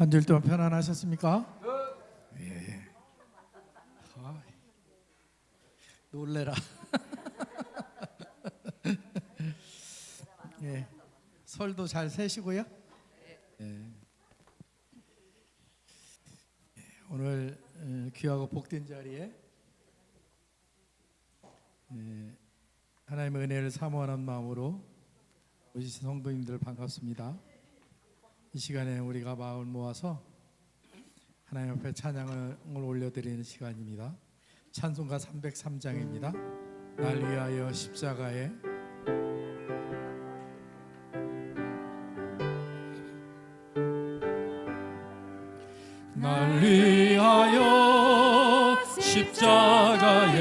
한 주일 동안 편안하셨습니까? 예. 아, 놀래라. 예. 설도 잘 세시고요. 예. 오늘 귀하고 복된 자리에 하나님의 은혜를 사모하는 마음으로 오신 성도님들 반갑습니다. 이 시간에 우리가 마음을 모아서 하나님 앞에 찬양을 올려드리는 시간입니다. 찬송가 303장입니다. 날 위하여 십자가에 날 위하여 십자가에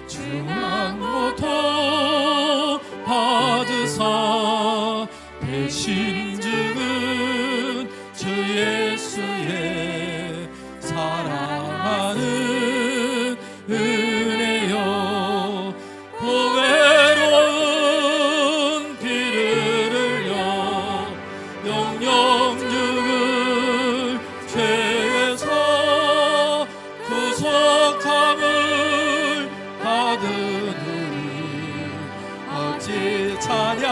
중한 고통 받으사 대신 죽은 주 예수의 사랑하는 은혜여 보배로운 피를 흘려 영영 죽은 죄에서 구속함을 받은 우리 어찌 찬양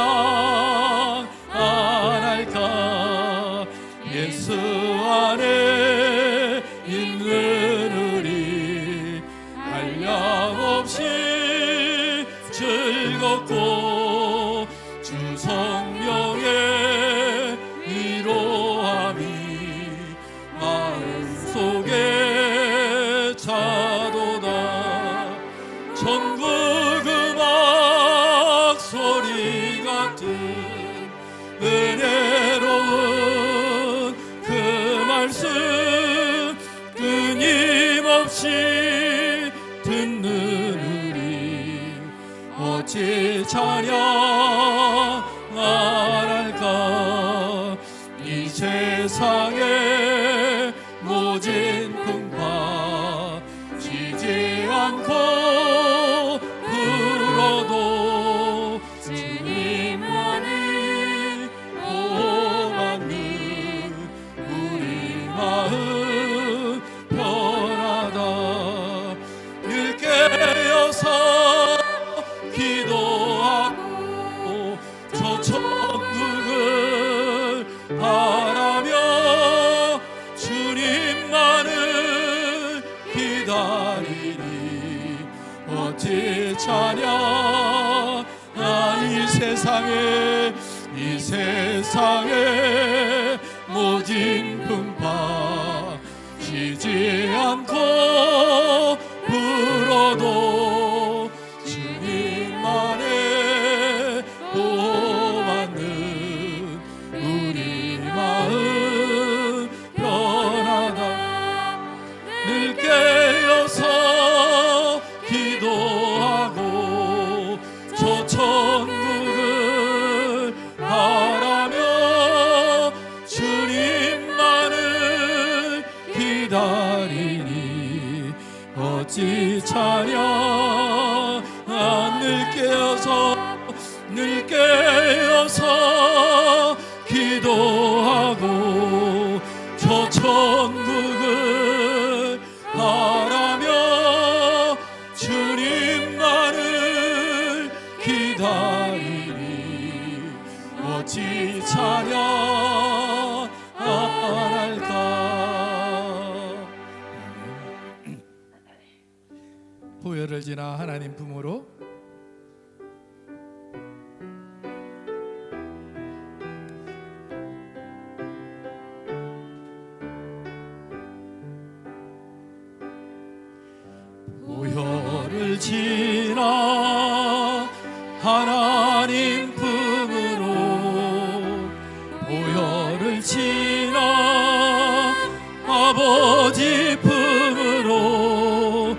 안 할까. 예수 안에 있는 우리 한량없이 즐겁고 주 성령의 위로함이 마음속에 차도다. 전국 음악 소리 같은 은혜로운 그 말씀 끊임없이 듣는 우리 어찌 찬양 안 할까. 이 세상의 모진 풍파 지지 않고 불어도 주님만이 보호받는 우리 마음 편하다. 늘 깨어서 기도하고 저 천국을 바라며 주님만을 기다리니 어찌 찬양. 이 세상에 모진 풍파 쉬지 않고 불어도 주님만의 보호받는 우리 마음 편하다. 늘 깨어서 기도하고 저 천국을 바라며 주님만을 기다리니 어찌 찬양. 늘 깨어서 기도하고 저 천국을 바라며 주님만을 기다리니 어찌 찬양 안 할까. 보혈을 지나 하나님 품으로 보혈을 지나 하나님 품으로 보혈을 지나 아버지 품으로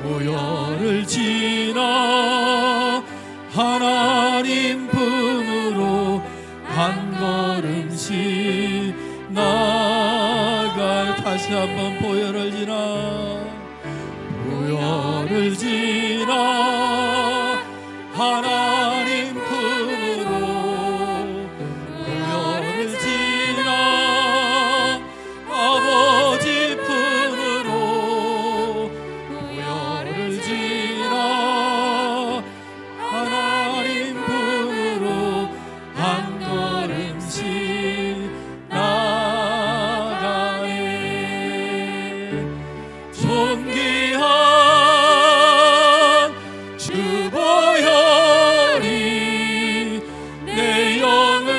보혈을 지나 하나님 품으로 한 걸음씩 나갈. 다시 한번 보혈을 지나 보혈을 지나 하나님 품으로 보혈을 지나 아버지 품으로 보혈을 지나 하나님 품으로 한 걸음씩 나가네. 존귀한 주 보혈이 내 영을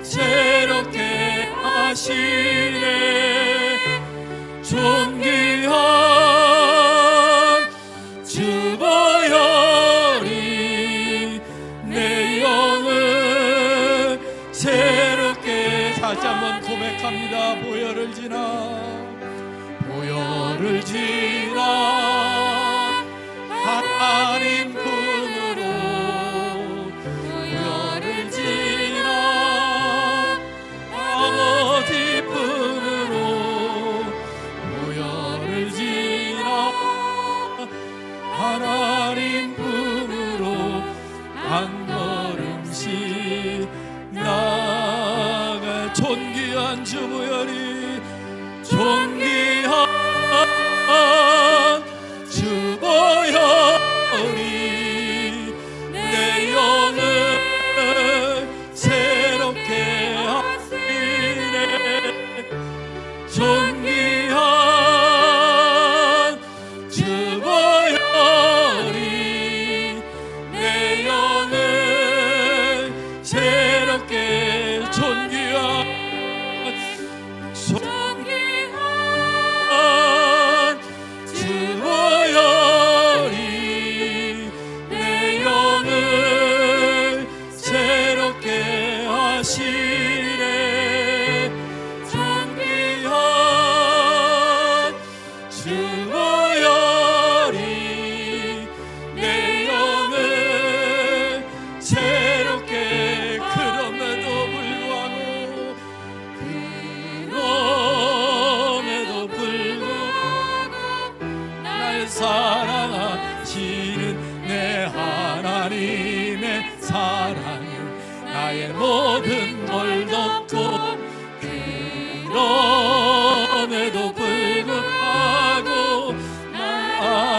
새롭게 하시네. 존귀한 주 보혈이 내 영을 새롭게. 다시 한번 고백합니다. 보혈을 지나 보혈을 지나 하나님 품으로 보혈을 지나 아버지 품으로 보혈을 지나 하나님 품으로 한 걸음씩 나갈. 존귀한 주 보혈이 존귀한 주 보혈이 내 영을 새롭게 하시네. 존귀한 주 보혈이 내 영을 새롭게. 존귀한 주 보혈이 내 영을 새롭게 하시네. 존귀한 주 보혈이 내 영을 새롭게. 그럼에도 불구하고 날 사랑하시는 내 하나님의 사랑은 나의 모든 걸 덮고. 그럼에도 불구하고 날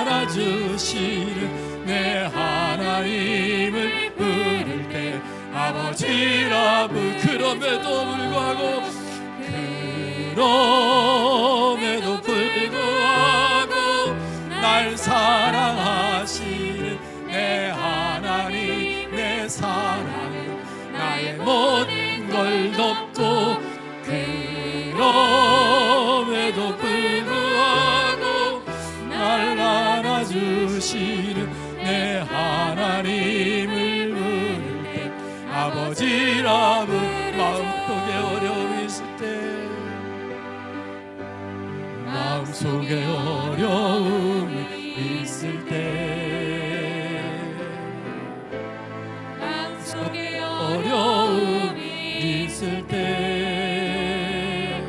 알아주시는 내 하나님을 부를 때 아버지라 부르. 그럼에도 불구하고 그럼에도 불구하고 날 사랑하시는 내 하나님 내 사랑은 나의 모든 걸 덮고. 그럼에도 불구하고 날 알아주시는 내 하나님을 부를 때 아버지라 부르. 마음속에 어려움이 있을 때 마음속에 어려움이 있을 때 마음속에 어려움이 있을 때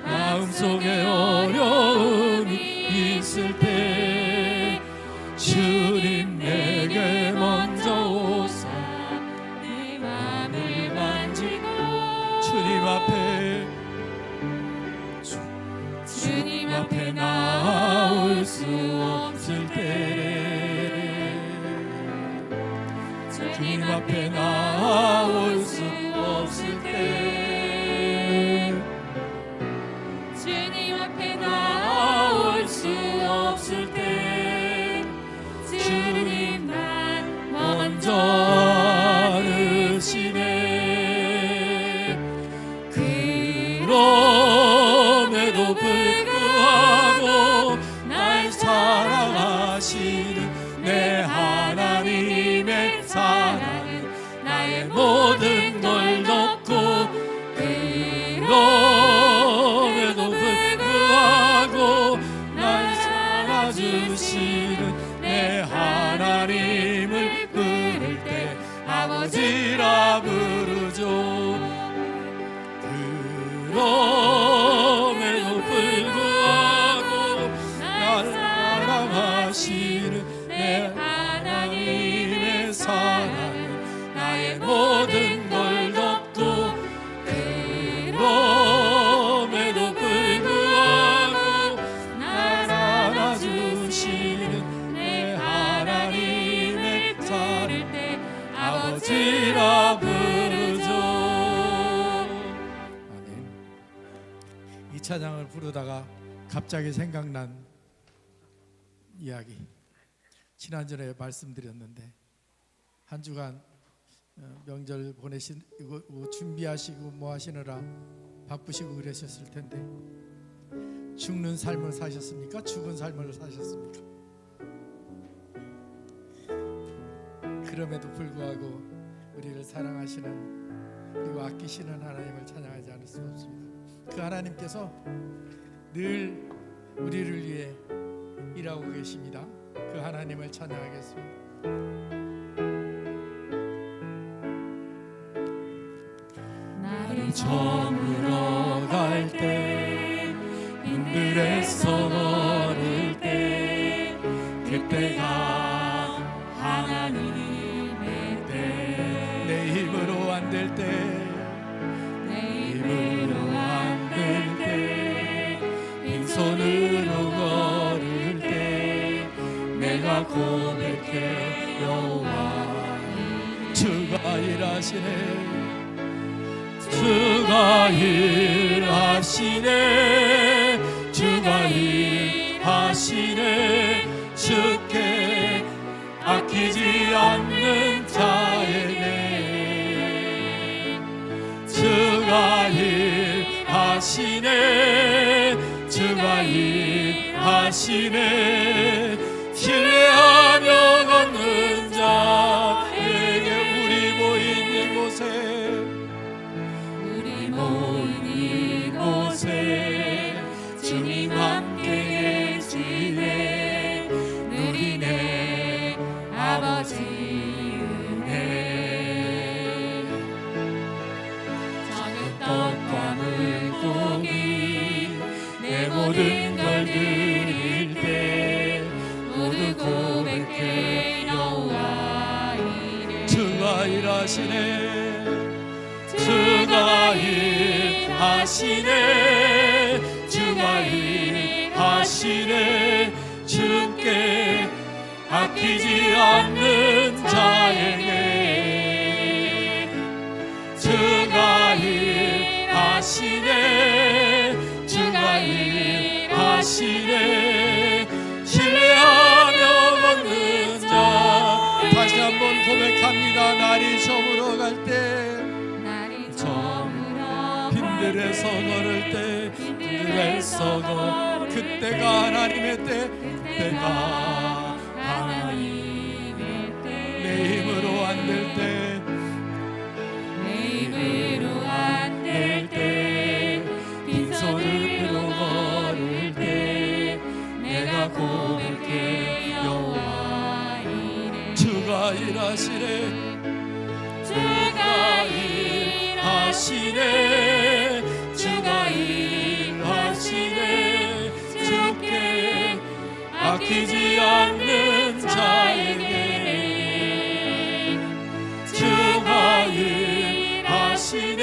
마음속에 어려움이 있을 때 주님 내게 먼저 오사 내 맘을 만지고. 주님 앞에 나올 수 없을 때 주님 앞에 나올 수 없을 때 주님 앞에 나올 수 없을 때 주님 난 먼저 알으시네. 그럼에도 불구하고 날 사랑 나의 모든 걸 덮고 그럼에도 불구하고 날 살아주시는 내 하나님을 부를 때 아버지라 부르죠. 그럼에도 불구하고 날 사랑하시는 내 하나님의 사랑은 나의 모든 걸 덮고 그럼에도 불구하고 날 안아주시는 내 하나님의 사랑을 때 아버지라 부르죠. 아멘. 이 찬양을 부르다가 갑자기 생각난 이야기. 지난주에 말씀드렸는데 한 주간 명절 보내시고 준비하시고 뭐 하시느라 바쁘시고 그러셨을 텐데 죽는 삶을 사셨습니까? 죽은 삶을 사셨습니까? 그럼에도 불구하고 우리를 사랑하시는 그리고 아끼시는 하나님을 찬양하지 않을 수가 없습니다. 그 하나님께서 늘 우리를 위해 일하고 계십니다. 그 하나님을 찬양하겠습니다. 나를 저물어 갈 때 힘들에서 걸을 때 그때가 하나님의 때 내 힘으로 안 될 때 내 힘으로 안 될 때 빈손으로 걸을 때 내가 고백해 여호와 주가 일하시네. 주가 일하시네 주가 일하시네 주께 아끼지 않는 자에게 주가 일하시네 주가 일하시네 신뢰하며 걷는 자에게 우리 모인 이곳에 주님 함께 계시네 누리네 아버지 은혜 작은 떡과 물고기 내 모든 걸 드릴 때 모두 고백해 여호와 이래 주가 일하시네. 주가 일하시네 주가 일하시네 주께 아끼지 않는 자에게 주가 일하시네 주가 일하시네 신뢰하며 걷는 자 다시 한번 고백합니다. 날이 저물어 갈 때 빈들에서 걸을 때 빈들에서 걸 그때가 하나님의 때 그때가 하나님의 때 내 힘으로 안 될 때 내 힘으로 안 될 때 빈손으로 걸을 때 내가 고백해 여호와 이래 주가 일하시네. 주가 일하시네 주가 일하시네 주께 아끼지 않는 자에게 주가 일하시네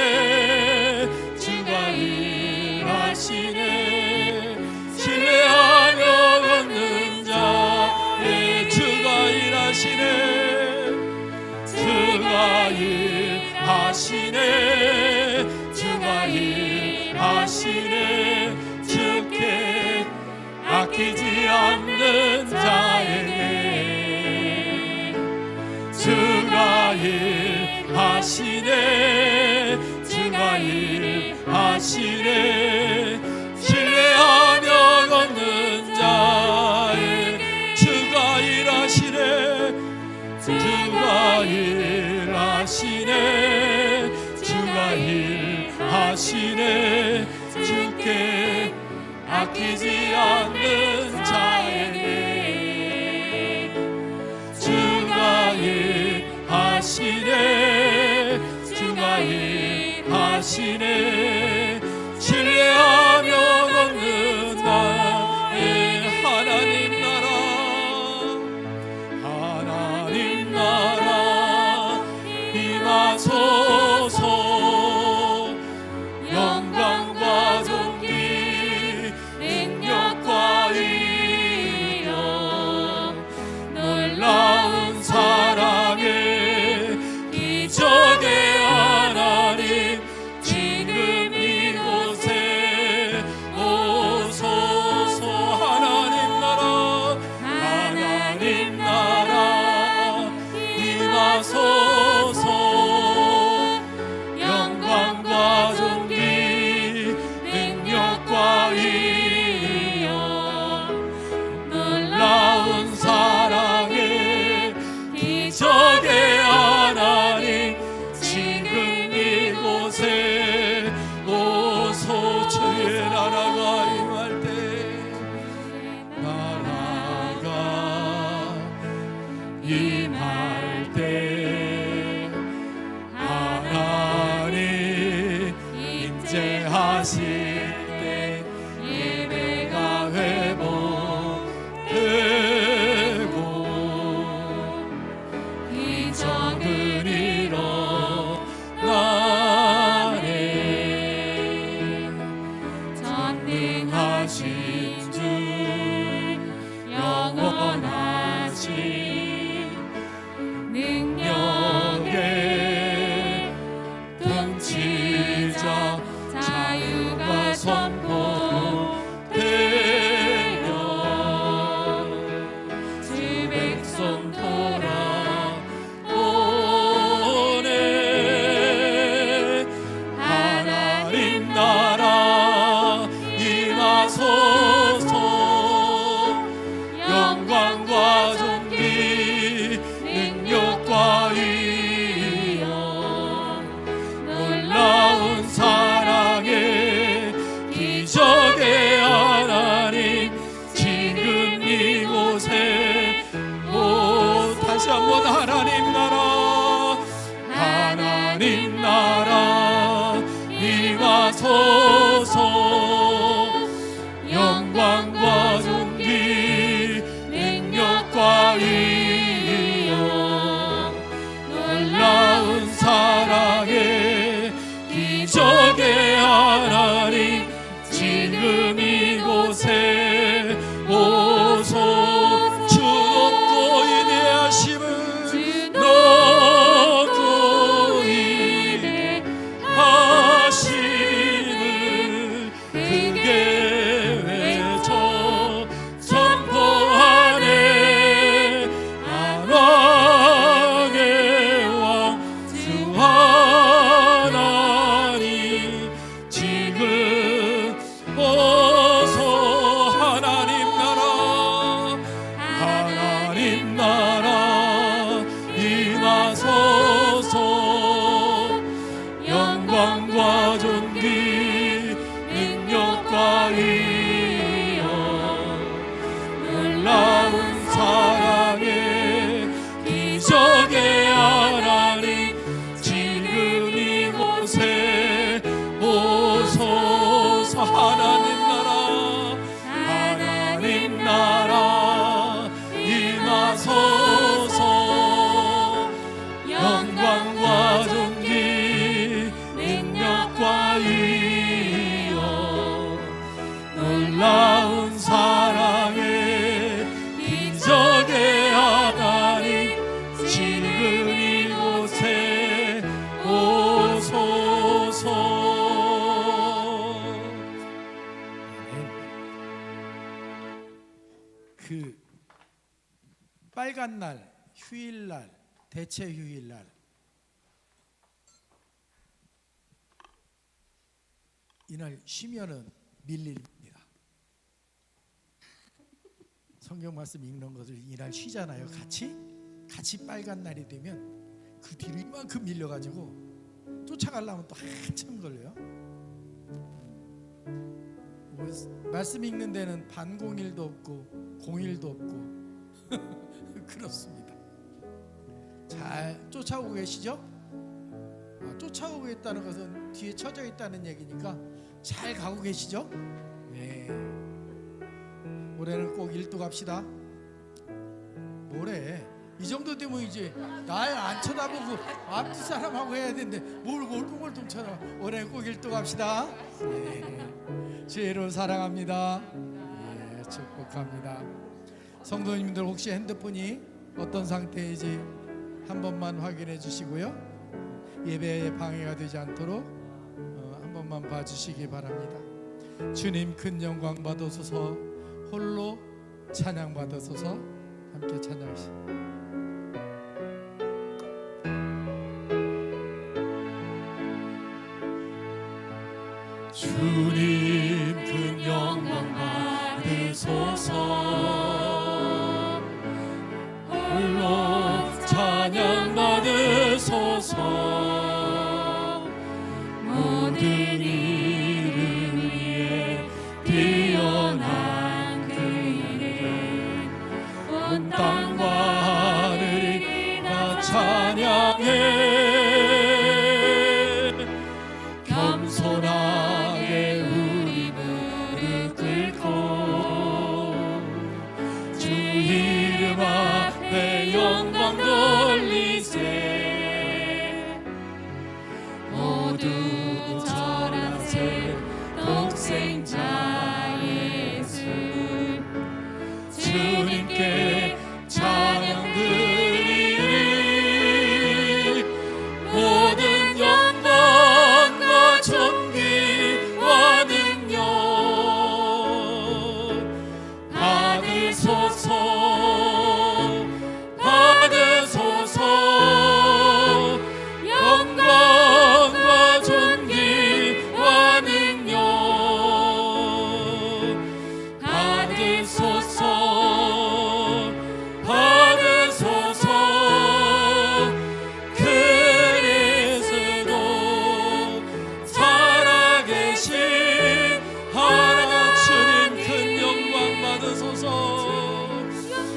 주가 일하시네 신뢰하며 걷는 자에 주가 일하시네 주가 일하시네 주가 일하시네 주께 아끼지 않는 자에게 주가 일하시네 주가 일하시네 신뢰하며 걷는 자에게 주가 일하시네 주가 일하시네 주가 일하시네 주께 아끼지 않는 자에게 주가 일하시네 주가 일하시네 신뢰하며 걷는 나의 하나님 나라 임하소서 영광과 존귀 능력과 위엄 놀라운 사랑의 기적의 하나님 지금 이곳에 오소서 하나님 나라 임하소서 영광과 존귀 능력과 위엄 놀라운 사랑의 기적의 하나님 지금 이곳에 오소 주의 나라가 임할 때 나라가 임할 때 하나님 임재하실 때 예배가 회복되고 기적은 일어나네 전능하신 주 영원하신 능력의 통치자 자유가 선포되며 주 백성 돌아오네 하나님 나라 임하소서 영광과 존귀 능력과 위엄 놀라운 사랑의 기적의 하나님 지금 이곳에 오 다시 한번 하나님 나라 임하소서 영광과 존귀 능력과 위엄 놀라운 사랑의 기적의 하나님 지금 이곳에 오소 주 높고 위대하심을 주 높고 위대하심을 크게 외쳐 선포하네 만왕의 왕 주 하나님 지금 오소 하나님 나라 임하소서 영광과 존귀 능력과 위엄 놀라운 사랑의 기적의 하나님 지금 이곳에 오소서 하나님 나라 임하소서 영광과 존귀 능력과 위엄 놀라운 사랑의 기적의 하나님 지금 이곳에 오소서 그 빨간 날, 휴일날, 대체 휴일날 이날 쉬면은 밀립니다. 성경 말씀 읽는 것을 이날 쉬잖아요. 같이 빨간 날이 되면 그 뒤로 이만큼 밀려가지고 쫓아가려면 또 한참 걸려요. 말씀 읽는 데는 반공일도 없고 공일도 없고 그렇습니다. 잘 쫓아오고 계시죠? 쫓아오고 있다는 것은 뒤에 처져 있다는 얘기니까 잘 가고 계시죠? 네. 올해는 꼭 1도 갑시다. 뭐래? 이 정도 되면 이제 날 안 쳐다보고 앞뒤 사람하고 해야 되는데 뭘 멀뚱멀뚱 쳐다. 올해는 꼭 1도 갑시다. 네. 주의로 사랑합니다. 예, 축복합니다. 성도님들 혹시 핸드폰이 어떤 상태인지 한 번만 확인해 주시고요. 예배에 방해가 되지 않도록 한 번만 봐주시기 바랍니다. 주님 큰 영광 받으소서. 홀로 찬양 받으소서. 함께 찬양하시죠. 주님 큰 영광 받으소서. 홀로 찬양 받으소서. 모든 이를 위해 뛰어난 그 이름 온 땅과 하늘이 다 찬양해. 겸손하게 우리 무릎 꿇고 주 이름 앞에 영광 돌리세. 모두 절하세. 독생자 예수 주님께 찬양 드리리. 모든 영광과 존귀와 능력 받으소서. 받으소서. 영광과 존귀와 능력 받으소서. 받으소서. 그리스도 살아계신 하나님 큰 영광 받으소서.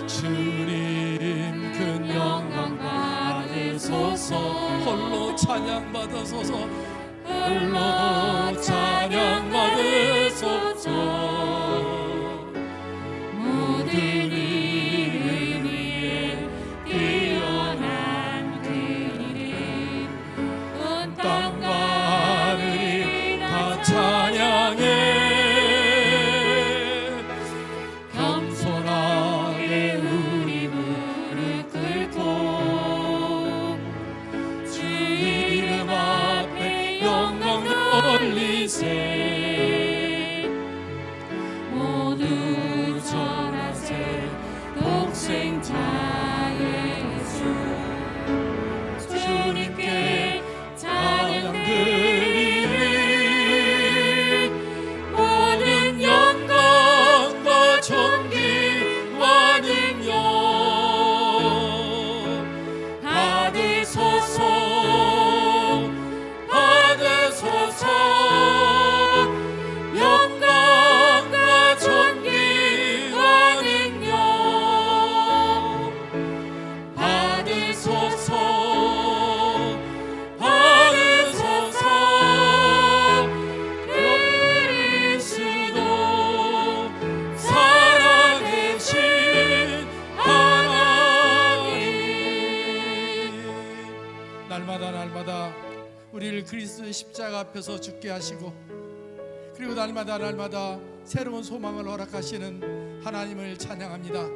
주님 큰 영광 받으소서. 홀로 찬양 받으소서. 홀로 찬양 받으소서. 모든 이를 위해 뛰어난 그 이름 온 땅과 하늘이 다 찬양해. 겸손하게 우리 무릎 꿇고 주 이름 앞에 영광 돌리세. 모두 절하세. 독생자 예수 주님께 찬양 드리리. 모든 영광과 존귀와 능력 받으소서. 받으소서. 영광과 존귀와 능력 받으소서. 받으소서. 그리스도 살아계신 하나님. 날마다 우리를 그리스도의 십자가 앞에서 죽게 하시고 그리고 날마다 새로운 소망을 허락하시는 하나님을 찬양합니다.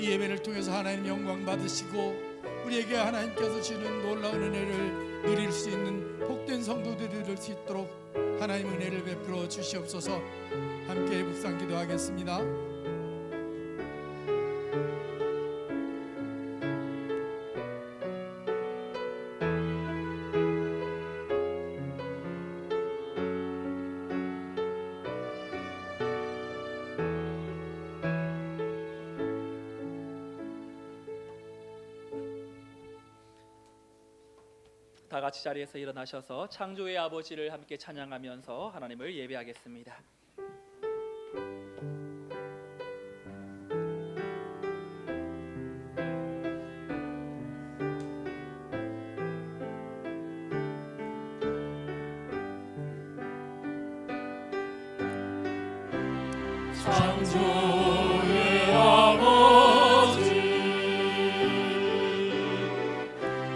이 예배를 통해서 하나님 영광 받으시고 우리에게 하나님께서 주는 놀라운 은혜를 누릴 수 있는 복된 성도들이 될 수 있도록 하나님 은혜를 베풀어 주시옵소서. 함께 묵상 기도하겠습니다. 다 같이 자리에서 일어나셔서 창조의 아버지를 함께 찬양하면서 하나님을 예배하겠습니다. 창조의 아버지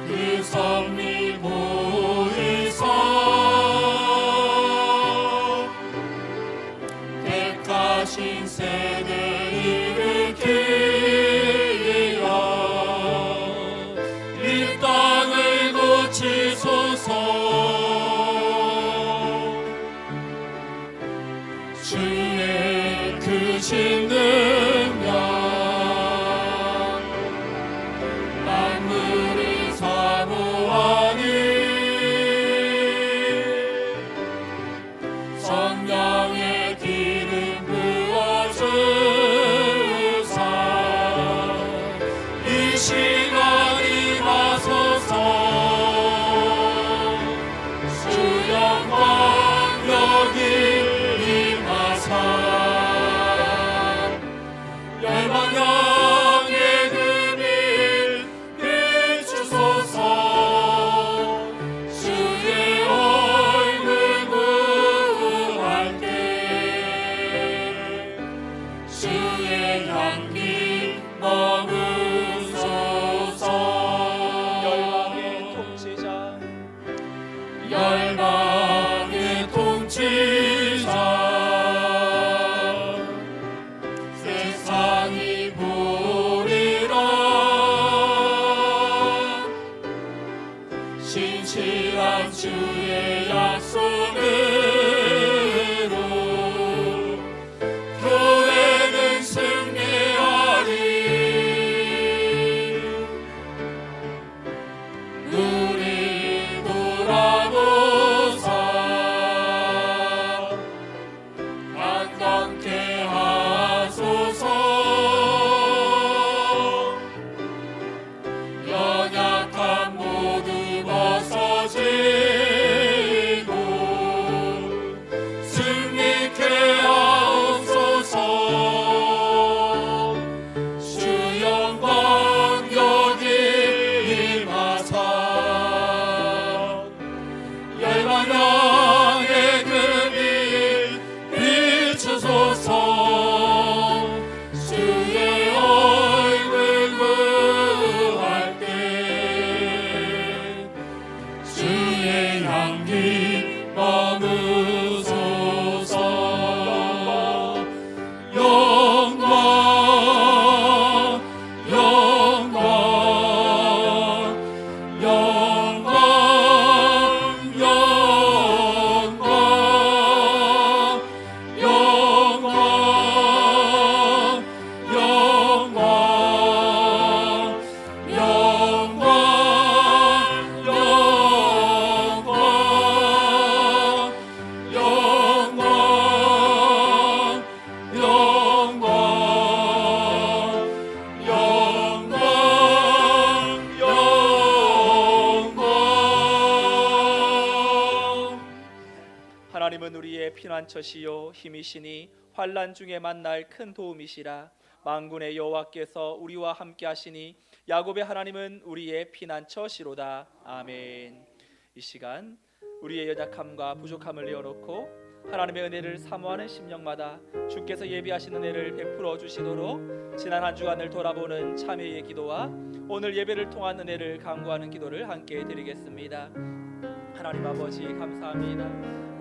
그 섭리 보이사 택하신 세대 일으키리 이 땅을 고치소서 주의 크신 능력 만물이 사모하니 성령의 기름 부어주사 이 시간이 와소서 주 영광 여기 열방향의 금이 비추소서 주의 얼굴 구할 때 주의 향기 머무소서 열방의 통치자 열방의 통치자 세상이 보리라 신실한 주의 약속으로 교회는 승리하리 우리 돌아보사 안전케 하소서 연약한 모두 벗어지고 승리케 하옵소서 주 영광 여기 임하사 열방향의 금이 비추소서 주의 얼굴 구할 때 주의 향기 머무소서 영광 영광 영광 영광 영광 영광 영광 하나님은 우리의 피난처시요 힘이시니 환난 중에 만날 큰 도움이시라. 만군의 여호와께서 우리와 함께 하시니 야곱의 하나님은 우리의 피난처시로다. 아멘. 이 시간 우리의 연약함과 부족함을 내어놓고 하나님의 은혜를 사모하는 심령마다 주께서 예비하신 은혜를 베풀어 주시도록 지난 한 주간을 돌아보는 참회의 기도와 오늘 예배를 통한 은혜를 간구하는 기도를 함께 드리겠습니다. 하나님 아버지 감사합니다.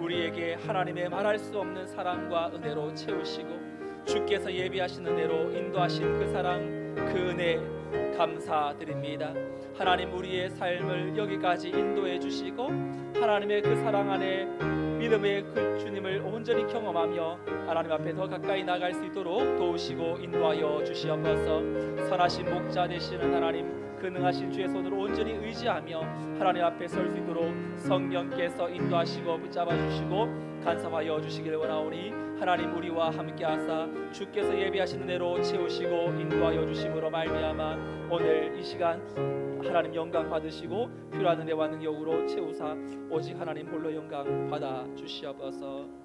우리에게 하나님의 말할 수 없는 사랑과 은혜로 채우시고 주께서 예비하신 은혜로 인도하신 그 사랑, 그 은혜 감사드립니다. 하나님 우리의 삶을 여기까지 인도해 주시고 하나님의 그 사랑 안에 믿음의 그 주님을 온전히 경험하며 하나님 앞에 더 가까이 나갈 수 있도록 도우시고 인도하여 주시옵소서. 선하신 목자 되시는 하나님, 능하신 주의 손을 온전히 의지하며 하나님 앞에 설 수 있도록 성령께서 인도하시고 붙잡아 주시고 간섭하여 주시기를 원하오니 하나님 우리와 함께하사 주께서 예비하신 은혜로 채우시고 인도하여 주심으로 말미암아 오늘 이 시간 하나님 영광 받으시고 필요한 은혜와 능력으로 채우사 오직 하나님 홀로 영광 받아 주시옵소서.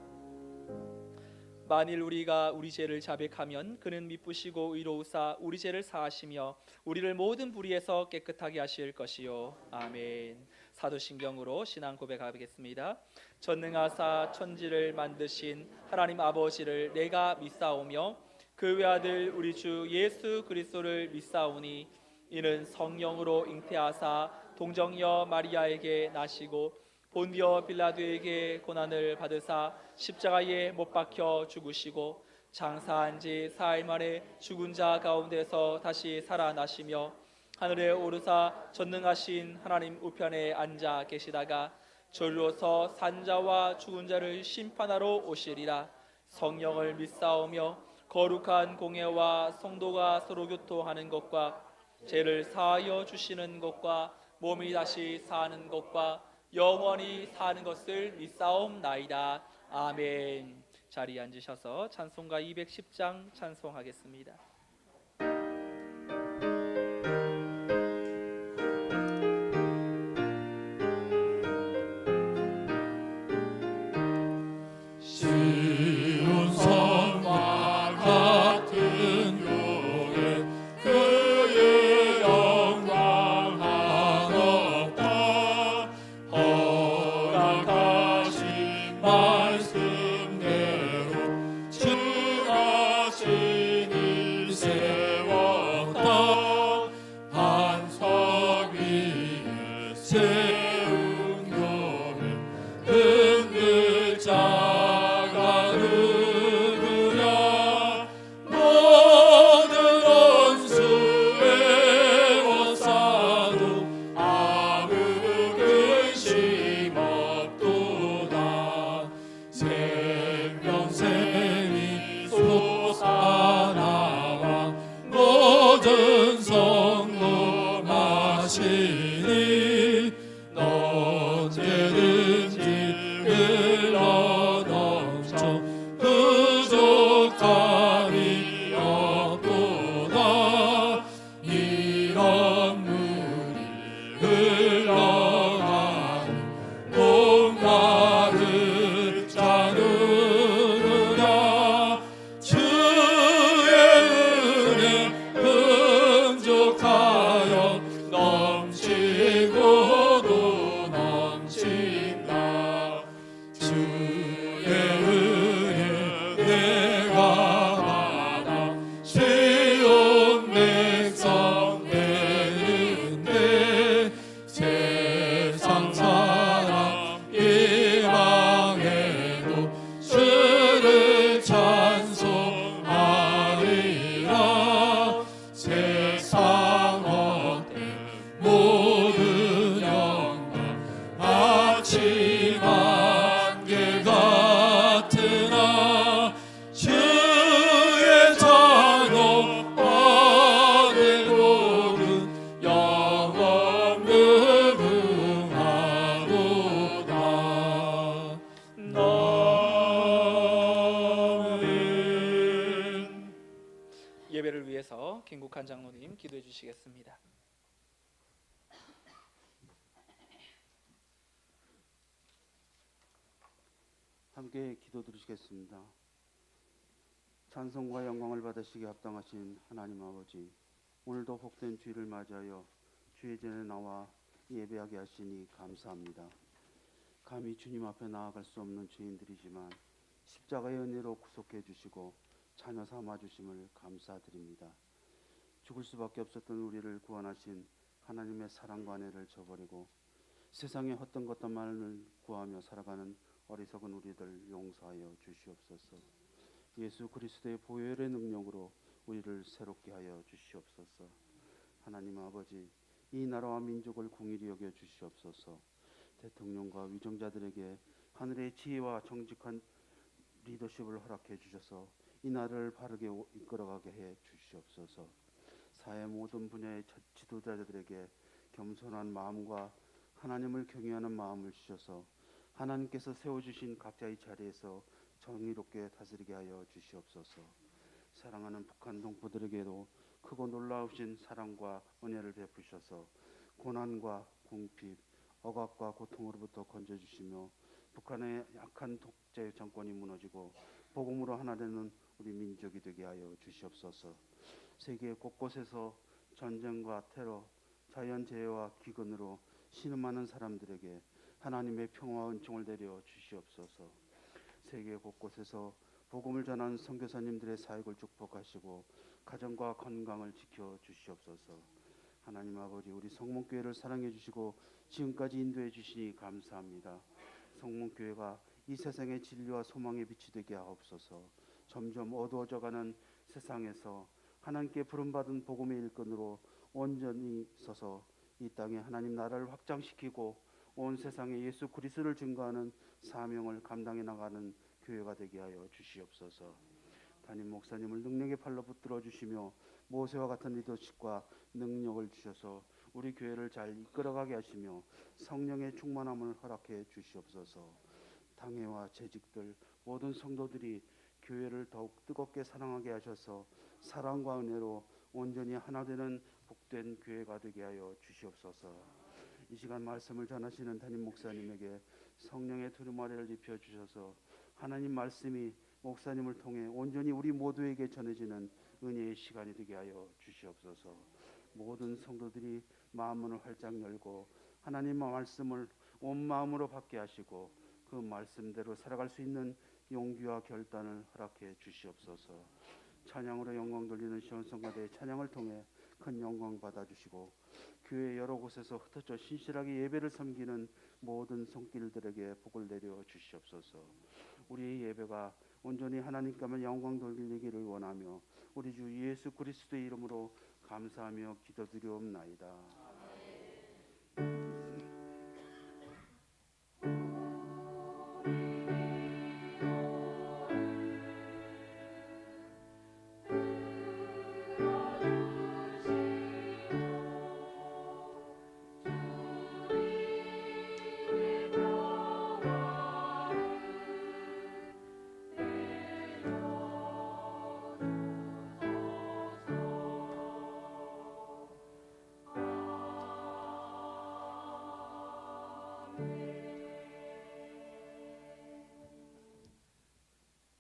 만일 우리가 우리 죄를 자백하면 그는 미쁘시고 의로우사 우리 죄를 사하시며 우리를 모든 불의에서 깨끗하게 하실 것이요. 아멘. 사도신경으로 신앙 고백하겠습니다. 전능하사 천지를 만드신 하나님 아버지를 내가 믿사오며 그 외아들 우리 주 예수 그리스도를 믿사오니 이는 성령으로 잉태하사 동정녀 마리아에게 나시고 본디오 빌라도에게 고난을 받으사 십자가에 못 박혀 죽으시고 장사한 지 사흘 만에 죽은 자 가운데서 다시 살아나시며 하늘에 오르사 전능하신 하나님 우편에 앉아 계시다가 저리로서 산자와 죽은 자를 심판하러 오시리라. 성령을 믿사오며 거룩한 공예와 성도가 서로 교통하는 것과 죄를 사하여 주시는 것과 몸이 다시 사는 것과 영원히 사는 것을 믿사옵나이다. 아멘. 자리에 앉으셔서 찬송가 210장 찬송하겠습니다. 시온 성과 같은 교회 그의 영광 한없다 허락하신 말씀대로 증하시니 세웠다 반석 위에 세운 교회 흔들 자가 누구냐 모든 원수의 원사도 아무 근심 없도다 생명샘이 솟아나와 모든 성도 마시니 언제든지 흘러넘쳐 부족함이 없도다 이런 물이 흘러가는 목마른 자 누구냐 주의 은혜 풍족하여 넘치고도 넘친다 주의 은혜 내가 받아 시온 백성 되는데 세상 사람 이방에도 주를 찬송하리라 세상 어때 모든 영광 아침 안개 같으나 주의 잔혹 받을 복은 영원 무궁하도다. 아멘. 예배를 위해서 김국한 장로님 기도해 주시겠습니다. 함께 기도 드리시겠습니다. 찬송과 영광을 받으시기 합당하신 하나님 아버지, 오늘도 복된 주일을 맞이하여 주의 전에 나와 예배하게 하시니 감사합니다. 감히 주님 앞에 나아갈 수 없는 죄인들이지만 십자가의 은혜로 구속해 주시고 자녀 삼아 주심을 감사드립니다. 죽을 수밖에 없었던 우리를 구원하신 하나님의 사랑과 은혜를 저버리고 세상의 헛된 것들만을 구하며 살아가는 어리석은 우리들 용서하여 주시옵소서. 예수 그리스도의 보혈의 능력으로 우리를 새롭게 하여 주시옵소서. 하나님 아버지, 이 나라와 민족을 공의히 여겨 주시옵소서. 대통령과 위정자들에게 하늘의 지혜와 정직한 리더십을 허락해 주셔서 이 나라를 바르게 이끌어가게 해 주시옵소서. 사회 모든 분야의 지도자들에게 겸손한 마음과 하나님을 경외하는 마음을 주셔서 하나님께서 세워주신 각자의 자리에서 정의롭게 다스리게 하여 주시옵소서. 사랑하는 북한 동포들에게도 크고 놀라우신 사랑과 은혜를 베푸셔서 고난과 궁핍, 억압과 고통으로부터 건져주시며 북한의 약한 독재 정권이 무너지고 복음으로 하나 되는 우리 민족이 되게 하여 주시옵소서. 세계 곳곳에서 전쟁과 테러, 자연재해와 기근으로 신음하는 사람들에게 하나님의 평화와 은총을 내려 주시옵소서. 세계 곳곳에서 복음을 전하는 선교사님들의 사역을 축복하시고 가정과 건강을 지켜 주시옵소서. 하나님 아버지, 우리 성문교회를 사랑해 주시고 지금까지 인도해 주시니 감사합니다. 성문교회가 이 세상의 진리와 소망의 빛이 되게 하옵소서. 점점 어두워져가는 세상에서 하나님께 부름받은 복음의 일꾼으로 온전히 서서 이 땅에 하나님 나라를 확장시키고 온 세상에 예수 그리스도를 증거하는 사명을 감당해 나가는 교회가 되게 하여 주시옵소서. 담임 목사님을 능력의 팔로 붙들어 주시며 모세와 같은 리더십과 능력을 주셔서 우리 교회를 잘 이끌어가게 하시며 성령의 충만함을 허락해 주시옵소서. 당회와 재직들 모든 성도들이 교회를 더욱 뜨겁게 사랑하게 하셔서 사랑과 은혜로 온전히 하나 되는 복된 교회가 되게 하여 주시옵소서. 이 시간 말씀을 전하시는 담임 목사님에게 성령의 두루마리를 입혀 주셔서 하나님 말씀이 목사님을 통해 온전히 우리 모두에게 전해지는 은혜의 시간이 되게 하여 주시옵소서. 모든 성도들이 마음문을 활짝 열고 하나님의 말씀을 온 마음으로 받게 하시고 그 말씀대로 살아갈 수 있는 용기와 결단을 허락해 주시옵소서. 찬양으로 영광 돌리는 시온성가대의 찬양을 통해 큰 영광 받아주시고 교회 여러 곳에서 흩어져 신실하게 예배를 섬기는 모든 손길들에게 복을 내려 주시옵소서. 우리의 예배가 온전히 하나님께만 영광 돌리기를 원하며 우리 주 예수 그리스도의 이름으로 감사하며 기도드리옵나이다.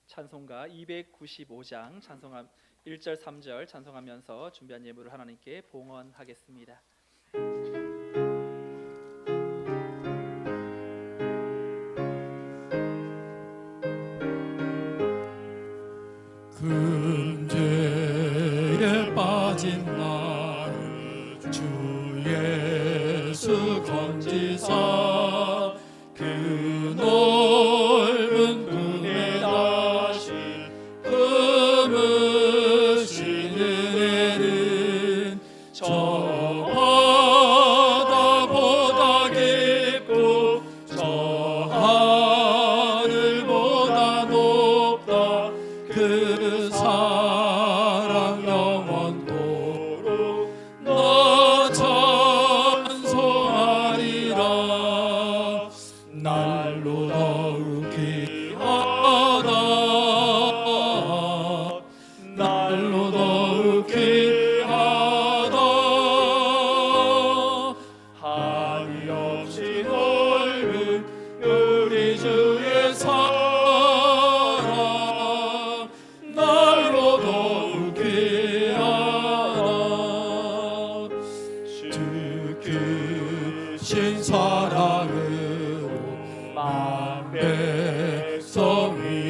찬송가 295장 찬송함 1절 3절 찬송하면서 준비한 예물을 하나님께 봉헌하겠습니다. 근죄에 빠진 나를 주 예수 건지사 그 넓은 품에 다시 품으신 은혜는 저 바다보다 깊고 저 하늘보다 높다. 그 사랑 영원토록 너 찬송하리라. 날로 더욱 귀하다. 날로 더욱 귀하다. 한이 없이 넓은 우리 주의 사랑 날로 더욱 귀하다. 주 크신 사랑으로 만 백성이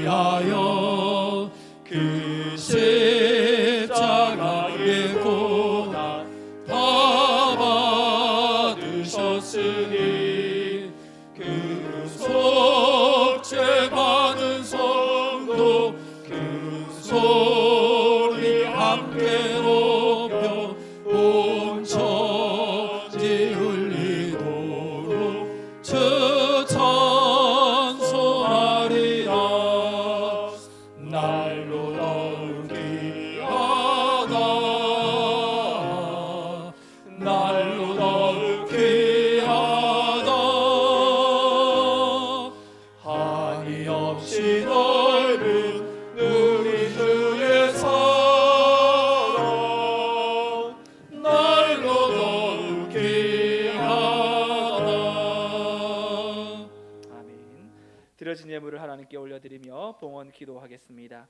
드려진 예물을 하나님께 올려드리며 봉헌 기도하겠습니다.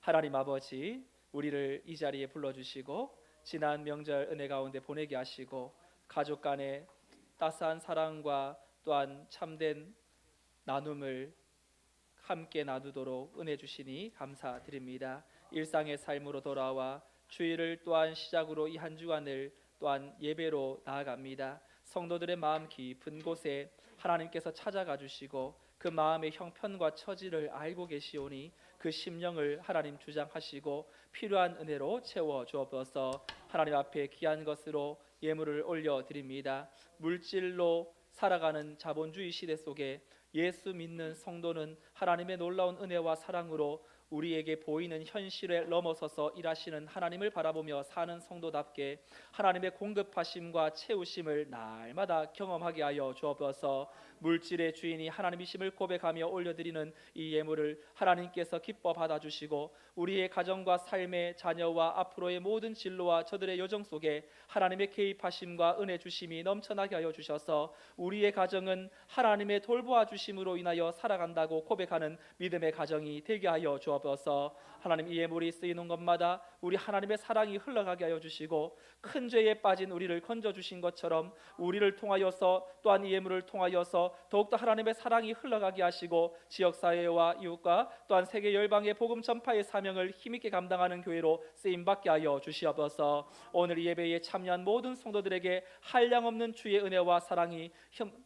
하나님 아버지, 우리를 이 자리에 불러주시고 지난 명절 은혜 가운데 보내게 하시고 가족 간의 따스한 사랑과 또한 참된 나눔을 함께 나누도록 은혜 주시니 감사드립니다. 일상의 삶으로 돌아와 주일을 또한 시작으로 이 한 주간을 또한 예배로 나아갑니다. 성도들의 마음 깊은 곳에 하나님께서 찾아가 주시고 그 마음의 형편과 처지를 알고 계시오니 그 심령을 하나님 주장하시고 필요한 은혜로 채워 주옵소서. 하나님 앞에 귀한 것으로 예물을 올려드립니다. 물질로 살아가는 자본주의 시대 속에 예수 믿는 성도는 하나님의 놀라운 은혜와 사랑으로 우리에게 보이는 현실에 넘어서서 일하시는 하나님을 바라보며 사는 성도답게 하나님의 공급하심과 채우심을 날마다 경험하게 하여 주옵소서. 물질의 주인이 하나님이심을 고백하며 올려드리는 이 예물을 하나님께서 기뻐 받아주시고 우리의 가정과 삶의 자녀와 앞으로의 모든 진로와 저들의 여정 속에 하나님의 개입하심과 은혜 주심이 넘쳐나게 하여 주셔서 우리의 가정은 하나님의 돌보아 주심으로 인하여 살아간다고 고백하는 믿음의 가정이 되게 하여 주옵소서. 하나님, 이 예물이 쓰이는 것마다 우리 하나님의 사랑이 흘러가게 하여 주시고 큰 죄에 빠진 우리를 건져 주신 것처럼 우리를 통하여서 또한 이 예물을 통하여서 더욱더 하나님의 사랑이 흘러가게 하시고 지역사회와 이웃과 또한 세계 열방의 복음 전파의 사명을 힘있게 감당하는 교회로 쓰임받게 하여 주시옵소서. 오늘 이 예배에 참여한 모든 성도들에게 한량없는 주의 은혜와 사랑이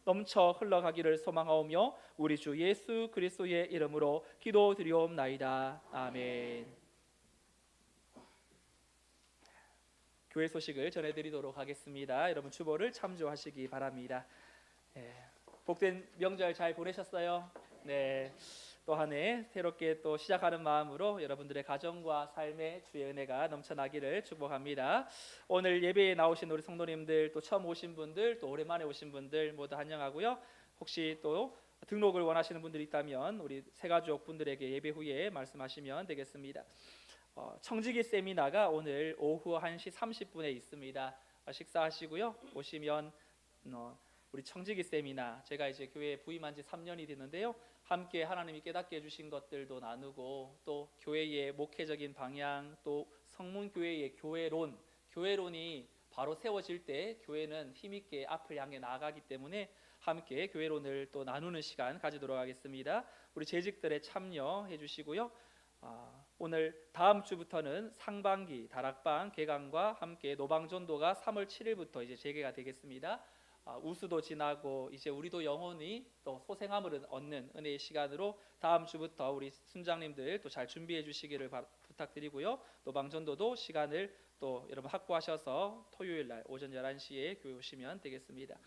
넘쳐 흘러가기를 소망하오며 우리 주 예수 그리스도의 이름으로 기도드리옵나이다. 아멘. 교회 소식을 전해드리도록 하겠습니다. 여러분 주보를 참조하시기 바랍니다. 복된 명절 잘 보내셨어요? 네. 또 한 해 새롭게 또 시작하는 마음으로 여러분들의 가정과 삶에 주의 은혜가 넘쳐나기를 축복합니다. 오늘 예배에 나오신 우리 성도님들, 또 처음 오신 분들, 또 오랜만에 오신 분들 모두 환영하고요. 혹시 또 등록을 원하시는 분들이 있다면 우리 새가족 분들에게 예배 후에 말씀하시면 되겠습니다. 청지기 세미나가 오늘 오후 1시 30분에 있습니다. 식사하시고요. 오시면 우리 청지기 세미나, 제가 이제 교회에 부임한 지 3년이 됐는데요. 함께 하나님이 깨닫게 해주신 것들도 나누고 또 교회의 목회적인 방향, 또 성문교회의 교회론이 바로 세워질 때 교회는 힘있게 앞을 향해 나아가기 때문에 함께 교회론을 또 나누는 시간 가지도록 하겠습니다. 우리 재직들에 참여해 주시고요. 오늘 다음 주부터는 상반기 다락방 개강과 함께 노방전도가 3월 7일부터 이제 재개가 되겠습니다. 우수도 지나고 이제 우리도 영원히 또 소생함을 얻는 은혜의 시간으로 다음 주부터 우리 순장님들 또 잘 준비해 주시기를 부탁드리고요. 노방전도도 시간을 또 여러분 확보하셔서 토요일 날 오전 11시에 교회 오시면 되겠습니다.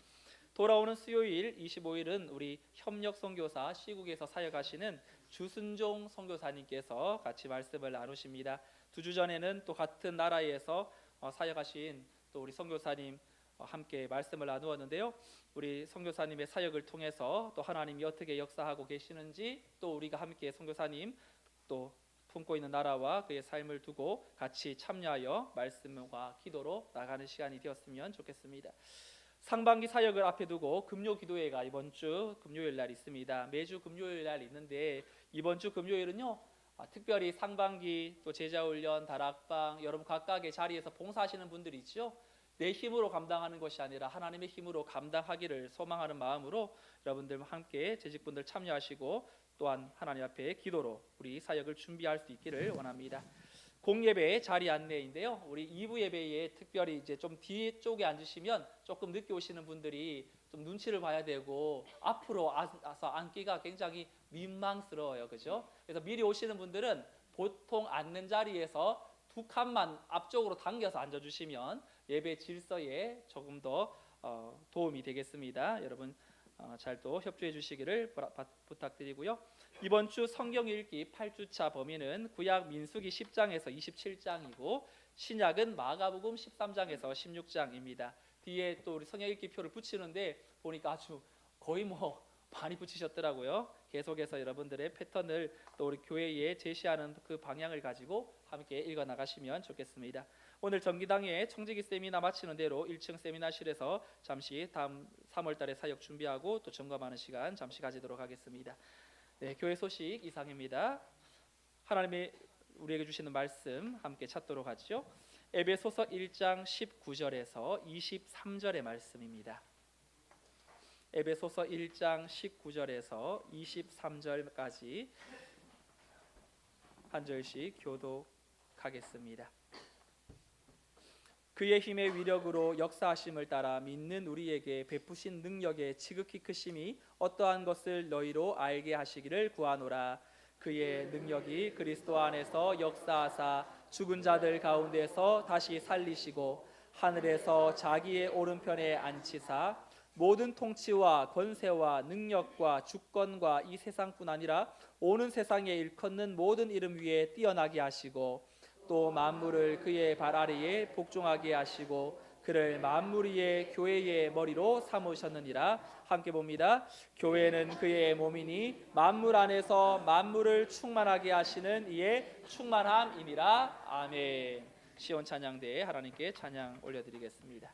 돌아오는 수요일 25일은 우리 협력 선교사 시국에서 사역하시는 주순종 선교사님께서 같이 말씀을 나누십니다. 2주 전에는 또 같은 나라에서 사역하신 또 우리 선교사님 함께 말씀을 나누었는데요. 우리 선교사님의 사역을 통해서 또 하나님이 어떻게 역사하고 계시는지, 또 우리가 함께 선교사님 또 품고 있는 나라와 그의 삶을 두고 같이 참여하여 말씀과 기도로 나가는 시간이 되었으면 좋겠습니다. 상반기 사역을 앞에 두고 금요 기도회가 이번 주 금요일 날 있습니다. 매주 금요일 날 있는데 이번 주 금요일은요, 특별히 상반기 또 제자훈련, 다락방, 여러분 각각의 자리에서 봉사하시는 분들이 있죠. 내 힘으로 감당하는 것이 아니라 하나님의 힘으로 감당하기를 소망하는 마음으로 여러분들과 함께 재직분들 참여하시고 또한 하나님 앞에 기도로 우리 사역을 준비할 수 있기를 원합니다. 공예배 자리 안내인데요. 우리 2부 예배에 특별히 이제 좀 뒤쪽에 앉으시면 조금 늦게 오시는 분들이 좀 눈치를 봐야 되고 앞으로 와서 앉기가 굉장히 민망스러워요. 그죠? 그래서 미리 오시는 분들은 보통 앉는 자리에서 2칸만 앞쪽으로 당겨서 앉아주시면 예배 질서에 조금 더 도움이 되겠습니다. 여러분 잘 또 협조해 주시기를 부탁드리고요. 이번 주 성경 읽기 8주차 범위는 구약 민수기 10장에서 27장이고 신약은 마가복음 13장에서 16장입니다. 뒤에 또 우리 성경 읽기 표를 붙이는데 보니까 아주 거의 많이 붙이셨더라고요. 계속해서 여러분들의 패턴을 또 우리 교회에 제시하는 그 방향을 가지고 함께 읽어 나가시면 좋겠습니다. 오늘 정기당회 청지기 세미나 마치는 대로 1층 세미나실에서 잠시 다음 3월 달에 사역 준비하고 또 점검하는 시간 잠시 가지도록 하겠습니다. 네, 교회 소식 이상입니다. 하나님이 우리에게 주시는 말씀 함께 찾도록 하죠. 에베소서 1장 19절에서 23절의 말씀입니다. 에베소서 1장 19절에서 23절까지 한 절씩 교독하겠습니다. 그의 힘의 위력으로 역사하심을 따라 믿는 우리에게 베푸신 능력의 지극히 크심이 어떠한 것을 너희로 알게 하시기를 구하노라. 그의 능력이 그리스도 안에서 역사하사 죽은 자들 가운데서 다시 살리시고 하늘에서 자기의 오른편에 앉히사 모든 통치와 권세와 능력과 주권과 이 세상뿐 아니라 오는 세상에 일컫는 모든 이름 위에 뛰어나게 하시고 또 만물을 그의 발 아래에 복종하게 하시고 그를 만물 위의 교회의 머리로 삼으셨느니라. 함께 봅니다. 교회는 그의 몸이니 만물 안에서 만물을 충만하게 하시는 이의 충만함이니라. 아멘. 시온 찬양대에 하나님께 찬양 올려드리겠습니다.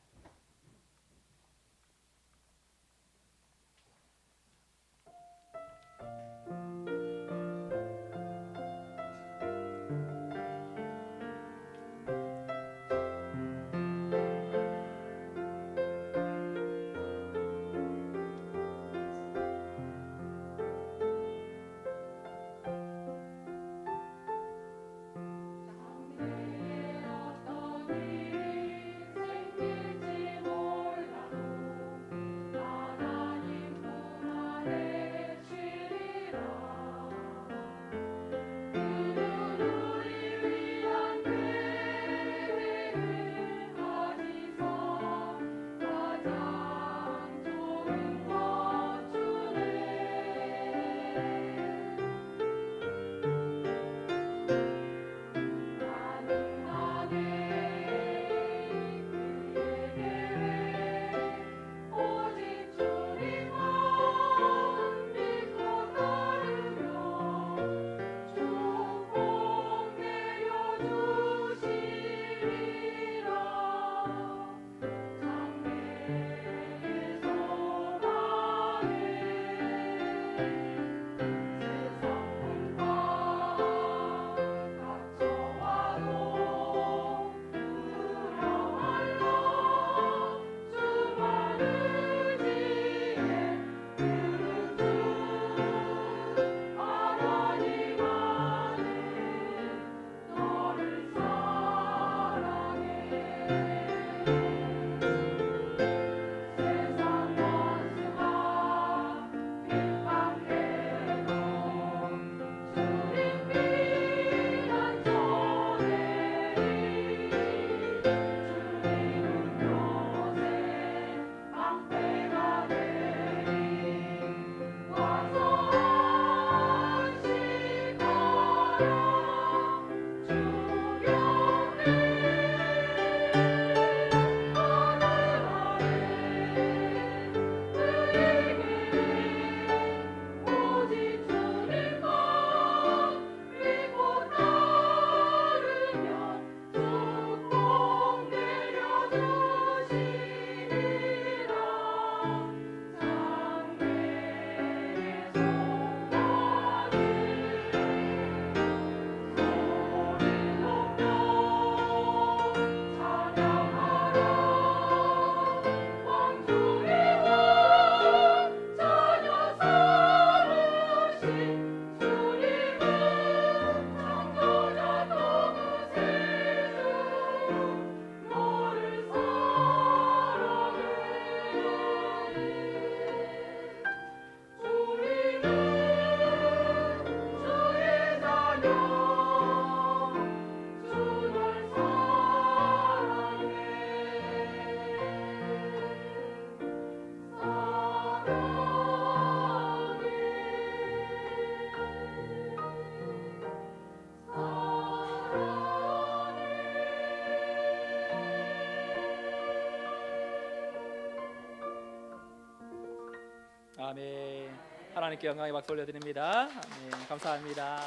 아멘. 하나님께 영광의 박수 올려드립니다. 아멘. 감사합니다.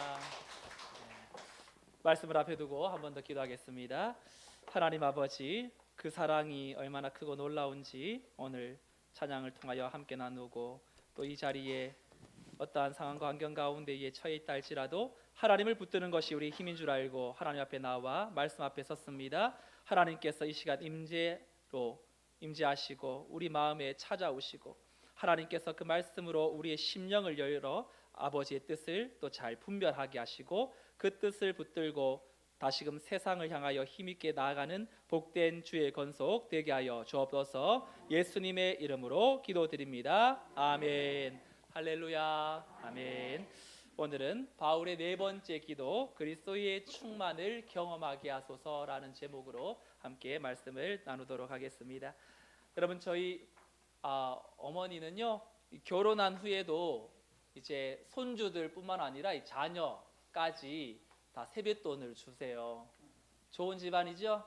말씀을 앞에 두고 한 번 더 기도하겠습니다. 하나님 아버지, 그 사랑이 얼마나 크고 놀라운지 오늘 찬양을 통하여 함께 나누고, 또 이 자리에 어떠한 상황과 환경 가운데에 처해 있다 할지라도 하나님을 붙드는 것이 우리 힘인 줄 알고 하나님 앞에 나와 말씀 앞에 섰습니다. 하나님께서 이 시간 임재하시고 우리 마음에 찾아오시고, 하나님께서 그 말씀으로 우리의 심령을 열어 아버지의 뜻을 또 잘 분별하게 하시고, 그 뜻을 붙들고 다시금 세상을 향하여 힘있게 나아가는 복된 주의 건속 되게 하여 주옵소서. 예수님의 이름으로 기도드립니다. 아멘. 할렐루야. 아멘. 오늘은 바울의 네 번째 기도, 그리스도의 충만을 경험하게 하소서라는 제목으로 함께 말씀을 나누도록 하겠습니다. 여러분, 저희 어머니는요, 결혼한 후에도 이제 손주들뿐만 아니라 이 자녀까지 다 세뱃돈을 주세요. 좋은 집안이죠?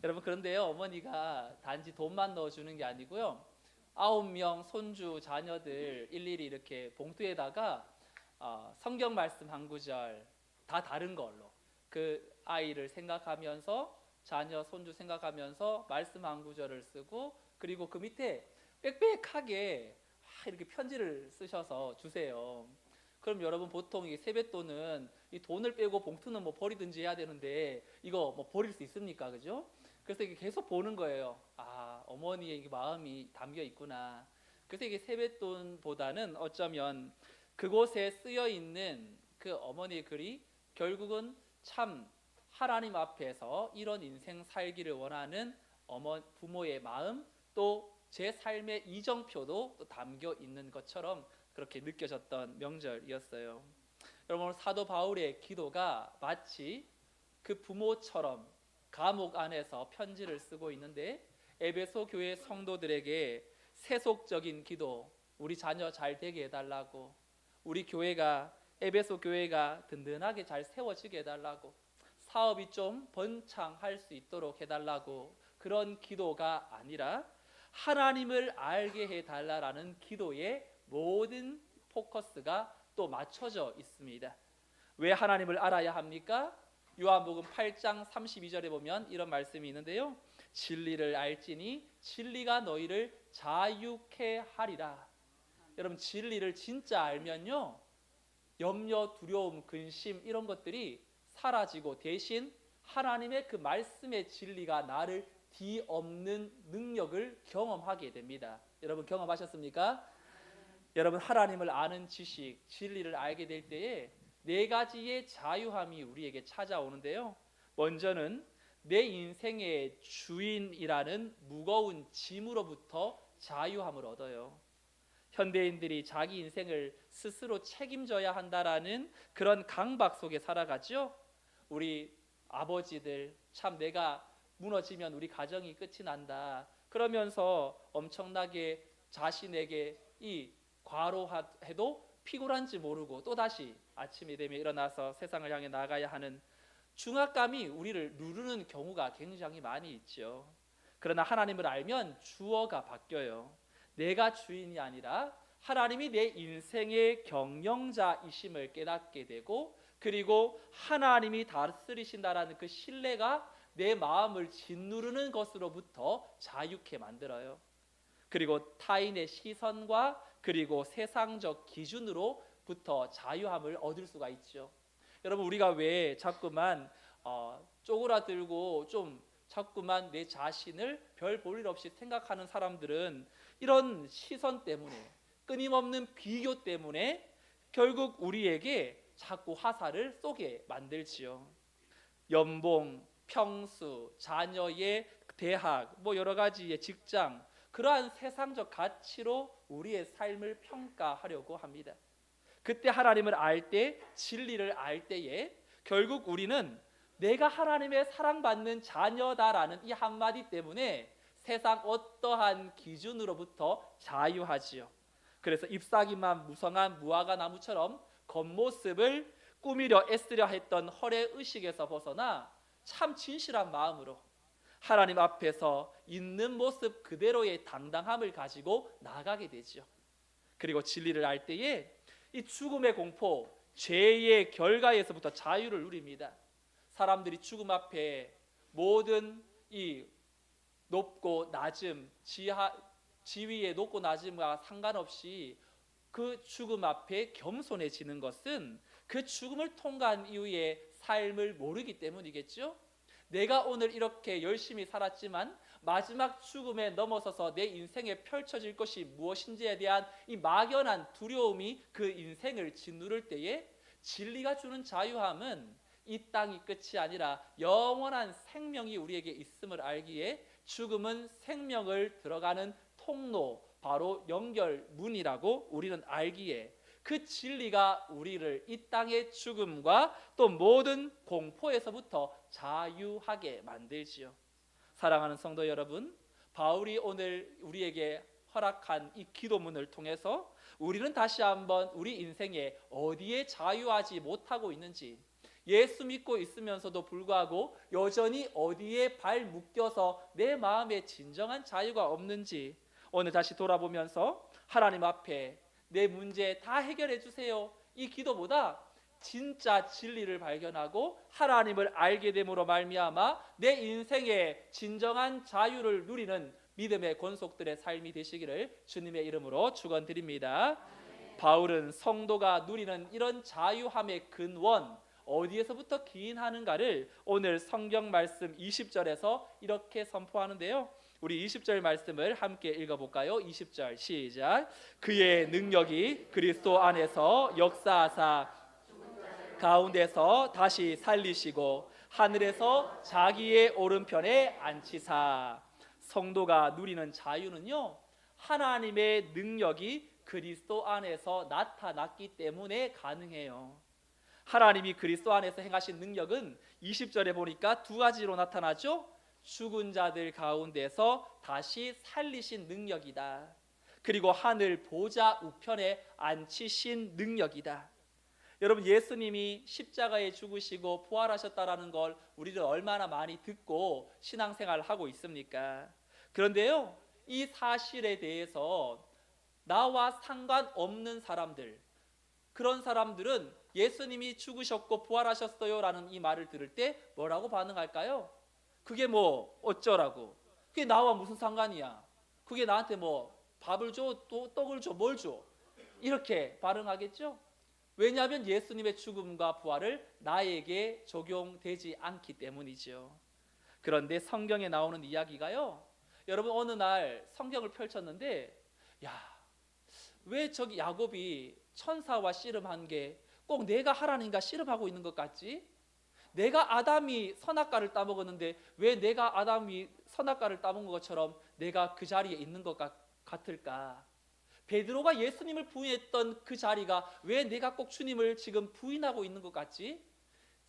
여러분, 그런데요, 어머니가 단지 돈만 넣어주는 게 아니고요, 9명 손주 자녀들 일일이 이렇게 봉투에다가 성경 말씀 한 구절 다 다른 걸로 그 아이를 생각하면서, 자녀 손주 생각하면서 말씀 한 구절을 쓰고, 그리고 그 밑에 빽빽하게 이렇게 편지를 쓰셔서 주세요. 그럼 여러분, 보통 이 세뱃돈은 이 돈을 빼고 봉투는 뭐 버리든지 해야 되는데 이거 뭐 버릴 수 있습니까? 그죠? 그래서 이게 계속 보는 거예요. 어머니의 마음이 담겨 있구나. 그래서 이게 세뱃돈보다는 어쩌면 그곳에 쓰여 있는 그 어머니의 글이 결국은 참 하나님 앞에서 이런 인생 살기를 원하는 부모의 마음, 또 제 삶의 이정표도 또 담겨 있는 것처럼 그렇게 느껴졌던 명절이었어요. 여러분, 오늘 사도 바울의 기도가 마치 그 부모처럼 감옥 안에서 편지를 쓰고 있는데, 에베소 교회 성도들에게 세속적인 기도, 우리 자녀 잘 되게 해달라고, 우리 교회가, 에베소 교회가 든든하게 잘 세워지게 해달라고, 사업이 좀 번창할 수 있도록 해달라고, 그런 기도가 아니라 하나님을 알게 해달라라는 기도의 모든 포커스가 또 맞춰져 있습니다. 왜 하나님을 알아야 합니까? 요한복음 8장 32절에 보면 이런 말씀이 있는데요, 진리를 알지니 진리가 너희를 자유케 하리라. 여러분, 진리를 진짜 알면요, 염려, 두려움, 근심 이런 것들이 사라지고 대신 하나님의 그 말씀의 진리가 나를 뒤엎는 능력을 경험하게 됩니다. 여러분, 경험하셨습니까? 여러분, 하나님을 아는 지식, 진리를 알게 될 때에 네 가지의 자유함이 우리에게 찾아오는데요, 먼저는 내 인생의 주인이라는 무거운 짐으로부터 자유함을 얻어요. 현대인들이 자기 인생을 스스로 책임져야 한다라는 그런 강박 속에 살아가죠. 우리 아버지들, 참 내가 무너지면 우리 가정이 끝이 난다 그러면서 엄청나게 자신에게 이 과로해도 피곤한지 모르고 또다시 아침이 되면 일어나서 세상을 향해 나가야 하는 중압감이 우리를 누르는 경우가 굉장히 많이 있죠. 그러나 하나님을 알면 주어가 바뀌어요. 내가 주인이 아니라 하나님이 내 인생의 경영자이심을 깨닫게 되고, 그리고 하나님이 다스리신다라는 그 신뢰가 내 마음을 짓누르는 것으로부터 자유케 만들어요. 그리고 타인의 시선과 그리고 세상적 기준으로부터 자유함을 얻을 수가 있죠. 여러분, 우리가 왜 자꾸만 쪼그라들고 좀 자꾸만 내 자신을 별 볼 일 없이 생각하는 사람들은 이런 시선 때문에, 끊임없는 비교 때문에 결국 우리에게 자꾸 화살을 쏘게 만들지요. 연봉, 평수, 자녀의 대학, 뭐 여러 가지의 직장, 그러한 세상적 가치로 우리의 삶을 평가하려고 합니다. 그때 하나님을 알 때, 진리를 알 때에 결국 우리는 내가 하나님의 사랑받는 자녀다라는 이 한마디 때문에 세상 어떠한 기준으로부터 자유하지요. 그래서 잎사귀만 무성한 무화과 나무처럼 겉모습을 꾸미려 애쓰려 했던 헐의 의식에서 벗어나 참 진실한 마음으로 하나님 앞에서 있는 모습 그대로의 당당함을 가지고 나가게 되죠. 그리고 진리를 알 때에 이 죽음의 공포, 죄의 결과에서부터 자유를 누립니다. 사람들이 죽음 앞에 모든 이 높고 낮음, 지위의 높고 낮음과 상관없이 그 죽음 앞에 겸손해지는 것은 그 죽음을 통과한 이후의 삶을 모르기 때문이겠죠. 내가 오늘 이렇게 열심히 살았지만 마지막 죽음에 넘어서서 내 인생에 펼쳐질 것이 무엇인지에 대한 이 막연한 두려움이 그 인생을 짓누를 때에 진리가 주는 자유함은 이 땅이 끝이 아니라 영원한 생명이 우리에게 있음을 알기에 죽음은 생명을 들어가는 통로, 바로 연결문이라고 우리는 알기에 그 진리가 우리를 이 땅의 죽음과 또 모든 공포에서부터 자유하게 만들지요. 사랑하는 성도 여러분, 바울이 오늘 우리에게 허락한 이 기도문을 통해서 우리는 다시 한번 우리 인생에 어디에 자유하지 못하고 있는지, 예수 믿고 있으면서도 불구하고 여전히 어디에 발 묶여서 내 마음에 진정한 자유가 없는지 오늘 다시 돌아보면서 하나님 앞에 내 문제 다 해결해 주세요, 이 기도보다 진짜 진리를 발견하고 하나님을 알게 됨으로 말미암아 내 인생의 진정한 자유를 누리는 믿음의 권속들의 삶이 되시기를 주님의 이름으로 축원드립니다. 바울은 성도가 누리는 이런 자유함의 근원, 어디에서부터 기인하는가를 오늘 성경 말씀 20절에서 이렇게 선포하는데요. 우리 20절 말씀을 함께 읽어볼까요? 20절 시작. 그의 능력이 그리스도 안에서 역사하사 가운데서 다시 살리시고 하늘에서 자기의 오른편에 앉히사. 성도가 누리는 자유는요, 하나님의 능력이 그리스도 안에서 나타났기 때문에 가능해요. 하나님이 그리스도 안에서 행하신 능력은 20절에 보니까 두 가지로 나타나죠. 죽은 자들 가운데서 다시 살리신 능력이다. 그리고 하늘 보좌 우편에 앉히신 능력이다. 여러분, 예수님이 십자가에 죽으시고 부활하셨다라는 걸 우리는 얼마나 많이 듣고 신앙생활을 하고 있습니까? 그런데요, 이 사실에 대해서 나와 상관없는 사람들, 그런 사람들은 예수님이 죽으셨고 부활하셨어요 라는 이 말을 들을 때 뭐라고 반응할까요? 그게 뭐 어쩌라고, 그게 나와 무슨 상관이야, 그게 나한테 뭐 밥을 줘, 또 떡을 줘, 뭘 줘, 이렇게 반응하겠죠. 왜냐하면 예수님의 죽음과 부활을 나에게 적용되지 않기 때문이죠. 그런데 성경에 나오는 이야기가요, 여러분, 어느 날 성경을 펼쳤는데, 야, 왜 저기 야곱이 천사와 씨름한 게 꼭 내가 하나님과 씨름하고 있는 것 같지? 내가 아담이 선악과를 따먹었는데 왜 내가 아담이 선악과를 따먹은 것처럼 내가 그 자리에 있는 것 같을까? 베드로가 예수님을 부인했던 그 자리가 왜 내가 꼭 주님을 지금 부인하고 있는 것 같지?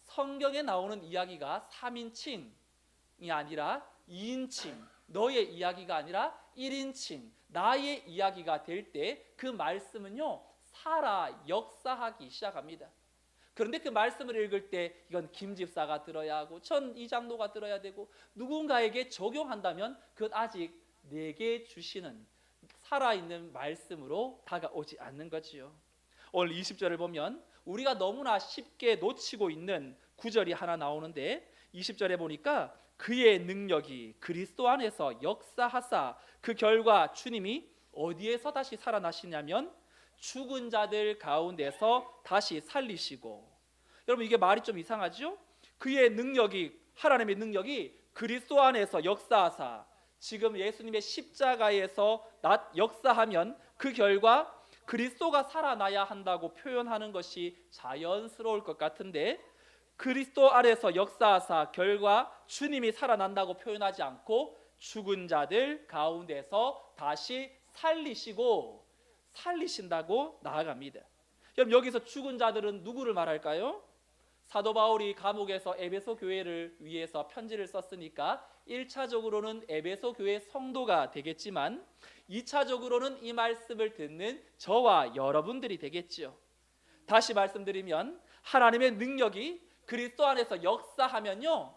성경에 나오는 이야기가 3인칭이 아니라 2인칭, 너의 이야기가 아니라 1인칭, 나의 이야기가 될 때 그 말씀은요, 살아 역사하기 시작합니다. 그런데 그 말씀을 읽을 때 이건 김 집사가 들어야 하고 전 이장로가 들어야 되고 누군가에게 적용한다면 그건 아직 내게 주시는 살아있는 말씀으로 다가오지 않는 거지요. 오늘 20절을 보면 우리가 너무나 쉽게 놓치고 있는 구절이 하나 나오는데, 20절에 보니까 그의 능력이 그리스도 안에서 역사하사, 그 결과 주님이 어디에서 다시 살아나시냐면 죽은 자들 가운데서 다시 살리시고. 여러분, 이게 말이 좀 이상하죠? 그의 능력이, 하나님의 능력이 그리스도 안에서 역사하사, 지금 예수님의 십자가에서 역사하면 그 결과 그리스도가 살아나야 한다고 표현하는 것이 자연스러울 것 같은데, 그리스도 안에서 역사하사 결과 주님이 살아난다고 표현하지 않고 죽은 자들 가운데서 다시 살리신다고 나아갑니다. 그럼 여기서 죽은 자들은 누구를 말할까요? 사도 바울이 감옥에서 에베소 교회를 위해서 편지를 썼으니까 1차적으로는 에베소 교회 성도가 되겠지만 2차적으로는 이 말씀을 듣는 저와 여러분들이 되겠지요. 다시 말씀드리면 하나님의 능력이 그리스도 안에서 역사하면요,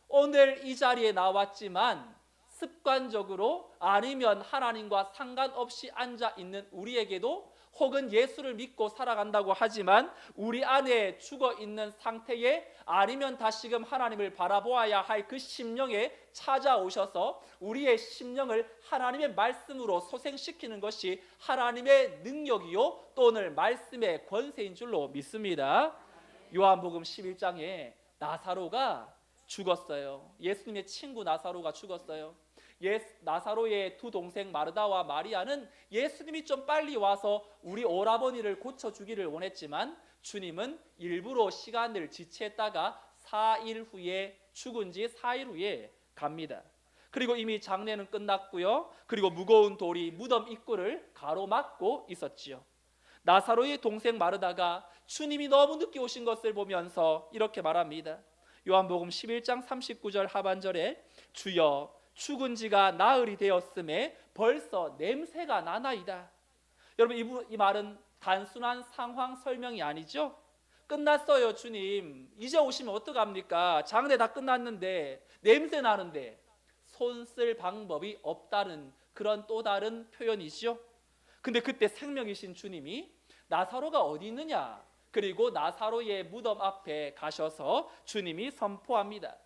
오늘 이 자리에 나왔지만 습관적으로 아니면 하나님과 상관없이 앉아 있는 우리에게도 혹은 예수를 믿고 살아간다고 하지만 우리 안에 죽어 있는 상태에 아니면 다시금 하나님을 바라보아야 할 그 심령에 찾아오셔서 우리의 심령을 하나님의 말씀으로 소생시키는 것이 하나님의 능력이요 또 오늘 말씀의 권세인 줄로 믿습니다. 요한복음 11장에 나사로가 죽었어요. 예수님의 친구 나사로가 죽었어요. 나사로의 두 동생 마르다와 마리아는 예수님이 좀 빨리 와서 우리 오라버니를 고쳐주기를 원했지만 주님은 일부러 시간을 지체했다가 4일 후에 죽은 지 4일 후에 갑니다. 그리고 이미 장례는 끝났고요. 그리고 무거운 돌이 무덤 입구를 가로막고 있었지요. 나사로의 동생 마르다가 주님이 너무 늦게 오신 것을 보면서 이렇게 말합니다. 요한복음 11장 39절 하반절에 주여 죽은 지가 나흘이 되었음에 벌써 냄새가 나나이다. 여러분 이 말은 단순한 상황 설명이 아니죠. 끝났어요 주님, 이제 오시면 어떡합니까? 장례 다 끝났는데 냄새 나는데. 손 쓸 방법이 없다는 그런 또 다른 표현이죠. 근데 그때 생명이신 주님이 나사로가 어디 있느냐, 그리고 나사로의 무덤 앞에 가셔서 주님이 선포합니다.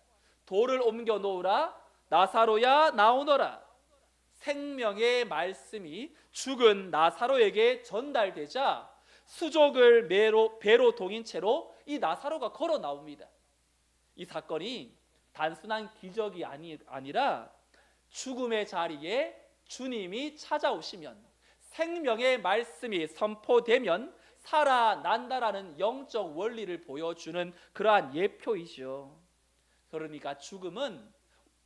돌을 옮겨 놓으라, 나사로야 나오너라. 생명의 말씀이 죽은 나사로에게 전달되자 수족을 배로 동인 채로 이 나사로가 걸어 나옵니다. 이 사건이 단순한 기적이 아니라 죽음의 자리에 주님이 찾아오시면, 생명의 말씀이 선포되면 살아난다라는 영적 원리를 보여주는 그러한 예표이죠. 그러니까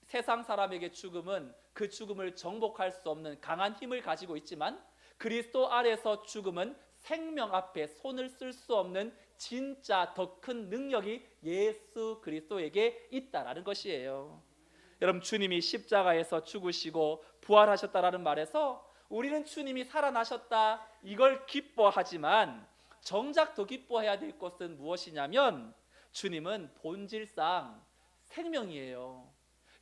세상 사람에게 죽음은 그 죽음을 정복할 수 없는 강한 힘을 가지고 있지만 그리스도 안에서 죽음은 생명 앞에 손을 쓸 수 없는 진짜 더 큰 능력이 예수 그리스도에게 있다라는 것이에요. 여러분 주님이 십자가에서 죽으시고 부활하셨다라는 말에서 우리는 주님이 살아나셨다 이걸 기뻐하지만 정작 더 기뻐해야 될 것은 무엇이냐면 주님은 본질상 생명이에요.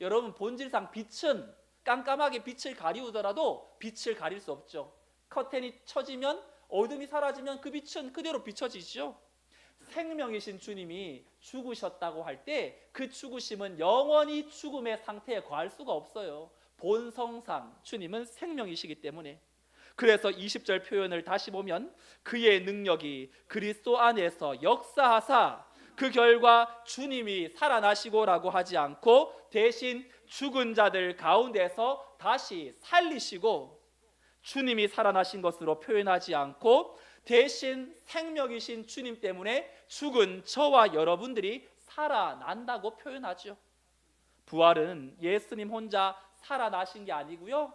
여러분 본질상 빛은 깜깜하게 빛을 가리우더라도 빛을 가릴 수 없죠. 커튼이 쳐지면 어둠이 사라지면 그 빛은 그대로 비춰지죠. 생명이신 주님이 죽으셨다고 할 때 그 죽으심은 영원히 죽음의 상태에 거할 수가 없어요. 본성상 주님은 생명이시기 때문에. 그래서 20절 표현을 다시 보면 그의 능력이 그리스도 안에서 역사하사 그 결과 주님이 살아나시고라고 하지 않고 대신 죽은 자들 가운데서 다시 살리시고, 주님이 살아나신 것으로 표현하지 않고 대신 생명이신 주님 때문에 죽은 저와 여러분들이 살아난다고 표현하죠. 부활은 예수님 혼자 살아나신 게 아니고요,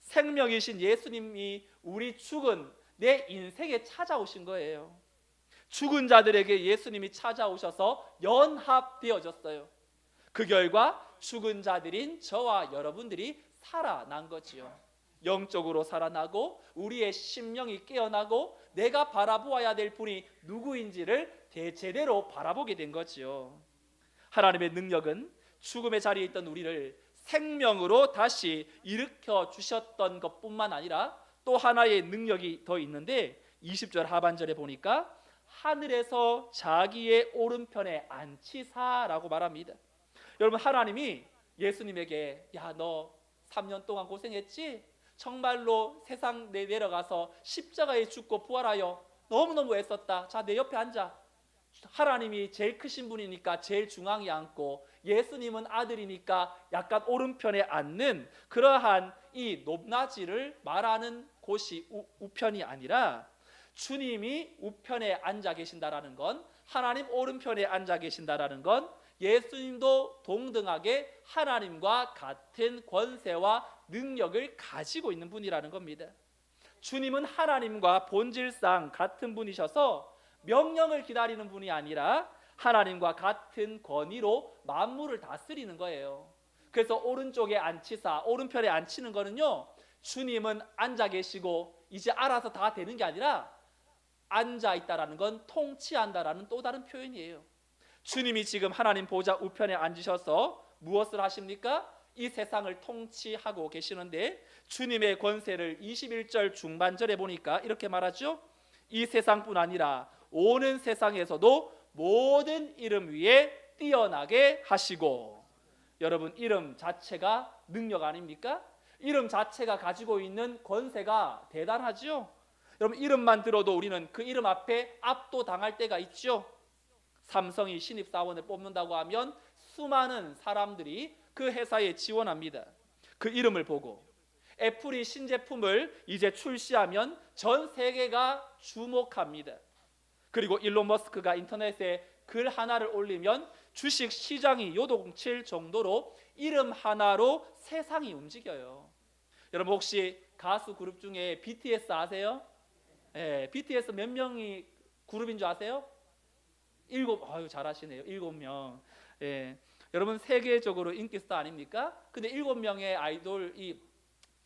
생명이신 예수님이 우리 죽은 내 인생에 찾아오신 거예요. 죽은 자들에게 예수님이 찾아오셔서 연합되어졌어요. 그 결과 죽은 자들인 저와 여러분들이 살아난 거지요. 영적으로 살아나고 우리의 심령이 깨어나고 내가 바라보아야 될 분이 누구인지를 제대로 바라보게 된 거지요. 하나님의 능력은 죽음의 자리에 있던 우리를 생명으로 다시 일으켜 주셨던 것뿐만 아니라 또 하나의 능력이 더 있는데 20절 하반절에 보니까 하늘에서 자기의 오른편에 앉히사라고 말합니다. 여러분 하나님이 예수님에게 야 너 3년 동안 고생했지? 정말로 세상 내려가서 십자가에 죽고 부활하여 너무너무 애썼다. 자, 내 옆에 앉아. 하나님이 제일 크신 분이니까 제일 중앙에 앉고 예수님은 아들이니까 약간 오른편에 앉는 그러한 이 높낮이를 말하는 곳이 우편이 아니라 주님이 우편에 앉아 계신다라는 건, 하나님 오른편에 앉아 계신다라는 건 예수님도 동등하게 하나님과 같은 권세와 능력을 가지고 있는 분이라는 겁니다. 주님은 하나님과 본질상 같은 분이셔서 명령을 기다리는 분이 아니라 하나님과 같은 권위로 만물을 다스리는 거예요. 그래서 오른쪽에 앉히사, 오른편에 앉히는 거는요, 주님은 앉아 계시고 이제 알아서 다 되는 게 아니라 앉아 있다라는 건 통치한다라는 또 다른 표현이에요. 주님이 지금 하나님 보좌 우편에 앉으셔서 무엇을 하십니까? 이 세상을 통치하고 계시는데 주님의 권세를 21절 중반절에 보니까 이렇게 말하죠. 이 세상뿐 아니라 오는 세상에서도 모든 이름 위에 뛰어나게 하시고. 여러분, 이름 자체가 능력 아닙니까? 이름 자체가 가지고 있는 권세가 대단하죠. 여러분, 이름만 들어도 우리는 그 이름 앞에 압도당할 때가 있죠. 삼성이 신입사원을 뽑는다고 하면 수많은 사람들이 그 회사에 지원합니다. 그 이름을 보고. 애플이 신제품을 이제 출시하면 전 세계가 주목합니다. 그리고 일론 머스크가 인터넷에 글 하나를 올리면 주식 시장이 요동칠 정도로 이름 하나로 세상이 움직여요. 여러분, 혹시 가수 그룹 중에 BTS 아세요? 네, BTS 몇 명이 그룹인 줄 아세요? 7. 아유, 잘하시네요. 7명. 예. 여러분, 세계적으로 인기 스타 아닙니까? 근데 7명의 아이돌 이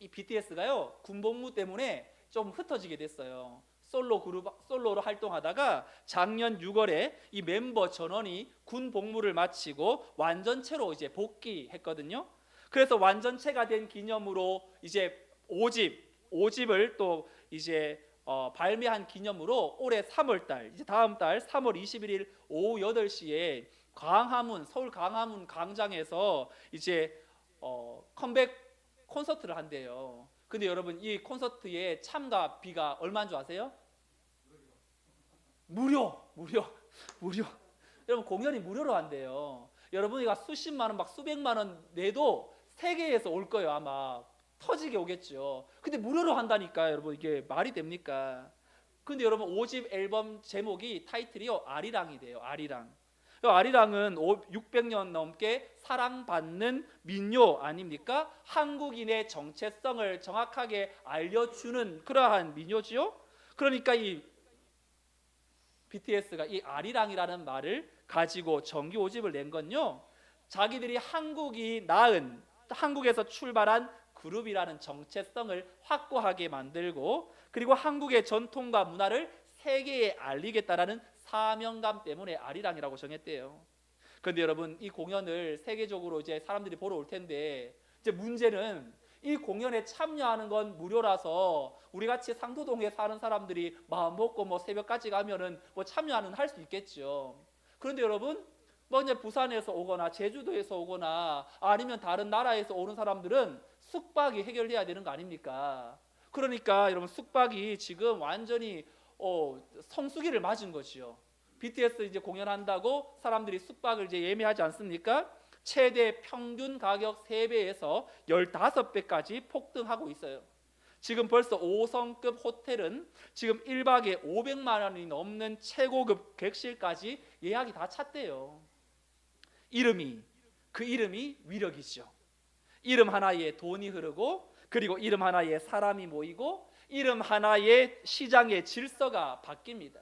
BTS가요, 군복무 때문에 좀 흩어지게 됐어요. 솔로로 활동하다가 작년 6월에 이 멤버 전원이 군 복무를 마치고 완전체로 이제 복귀했거든요. 그래서 완전체가 된 기념으로 이제 5집을 또 이제 발매한 기념으로 올해 3월달, 이제 다음 달 3월 21일 오후 8시에 서울 광화문 광장에서 이제 컴백 콘서트를 한대요. 근데 여러분, 이 콘서트의 참가비가 얼마인 줄 아세요? 무료. 여러분, 공연이 무료로 한대요. 여러분이가 수십만 원, 막 수백만 원 내도 세계에서 올 거예요. 아마 터지게 오겠죠. 근데 무료로 한다니까. 여러분, 이게 말이 됩니까? 근데 여러분, 5집 앨범 제목이 타이틀이요, 아리랑이 돼요. 아리랑. 아리랑은 600년 넘게 사랑받는 민요 아닙니까? 한국인의 정체성을 정확하게 알려주는 그러한 민요지요. 그러니까 이 BTS가 이 아리랑이라는 말을 가지고 정규 5집을 낸 건요, 자기들이 한국이 낳은, 한국에서 출발한 그룹이라는 정체성을 확고하게 만들고, 그리고 한국의 전통과 문화를 세계에 알리겠다라는 사명감 때문에 아리랑이라고 정했대요. 그런데 여러분, 이 공연을 세계적으로 이제 사람들이 보러 올 텐데, 이제 문제는 이 공연에 참여하는 건 무료라서 우리 같이 상도동에 사는 사람들이 마음 먹고 뭐 새벽까지 가면은 뭐 참여하는 할 수 있겠죠. 그런데 여러분, 뭐 이제 부산에서 오거나 제주도에서 오거나 아니면 다른 나라에서 오는 사람들은 숙박이 해결돼야 되는 거 아닙니까? 그러니까 여러분, 숙박이 지금 완전히 성수기를 맞은 것이요. BTS 이제 공연한다고 사람들이 숙박을 이제 예매하지 않습니까? 최대 평균 가격 3배에서 15배까지 폭등하고 있어요. 지금 벌써 5성급 호텔은 지금 1박에 500만 원이 넘는 최고급 객실까지 예약이 다 찼대요. 그 이름이 위력이죠. 이름 하나에 돈이 흐르고, 그리고 이름 하나에 사람이 모이고, 이름 하나에 시장의 질서가 바뀝니다.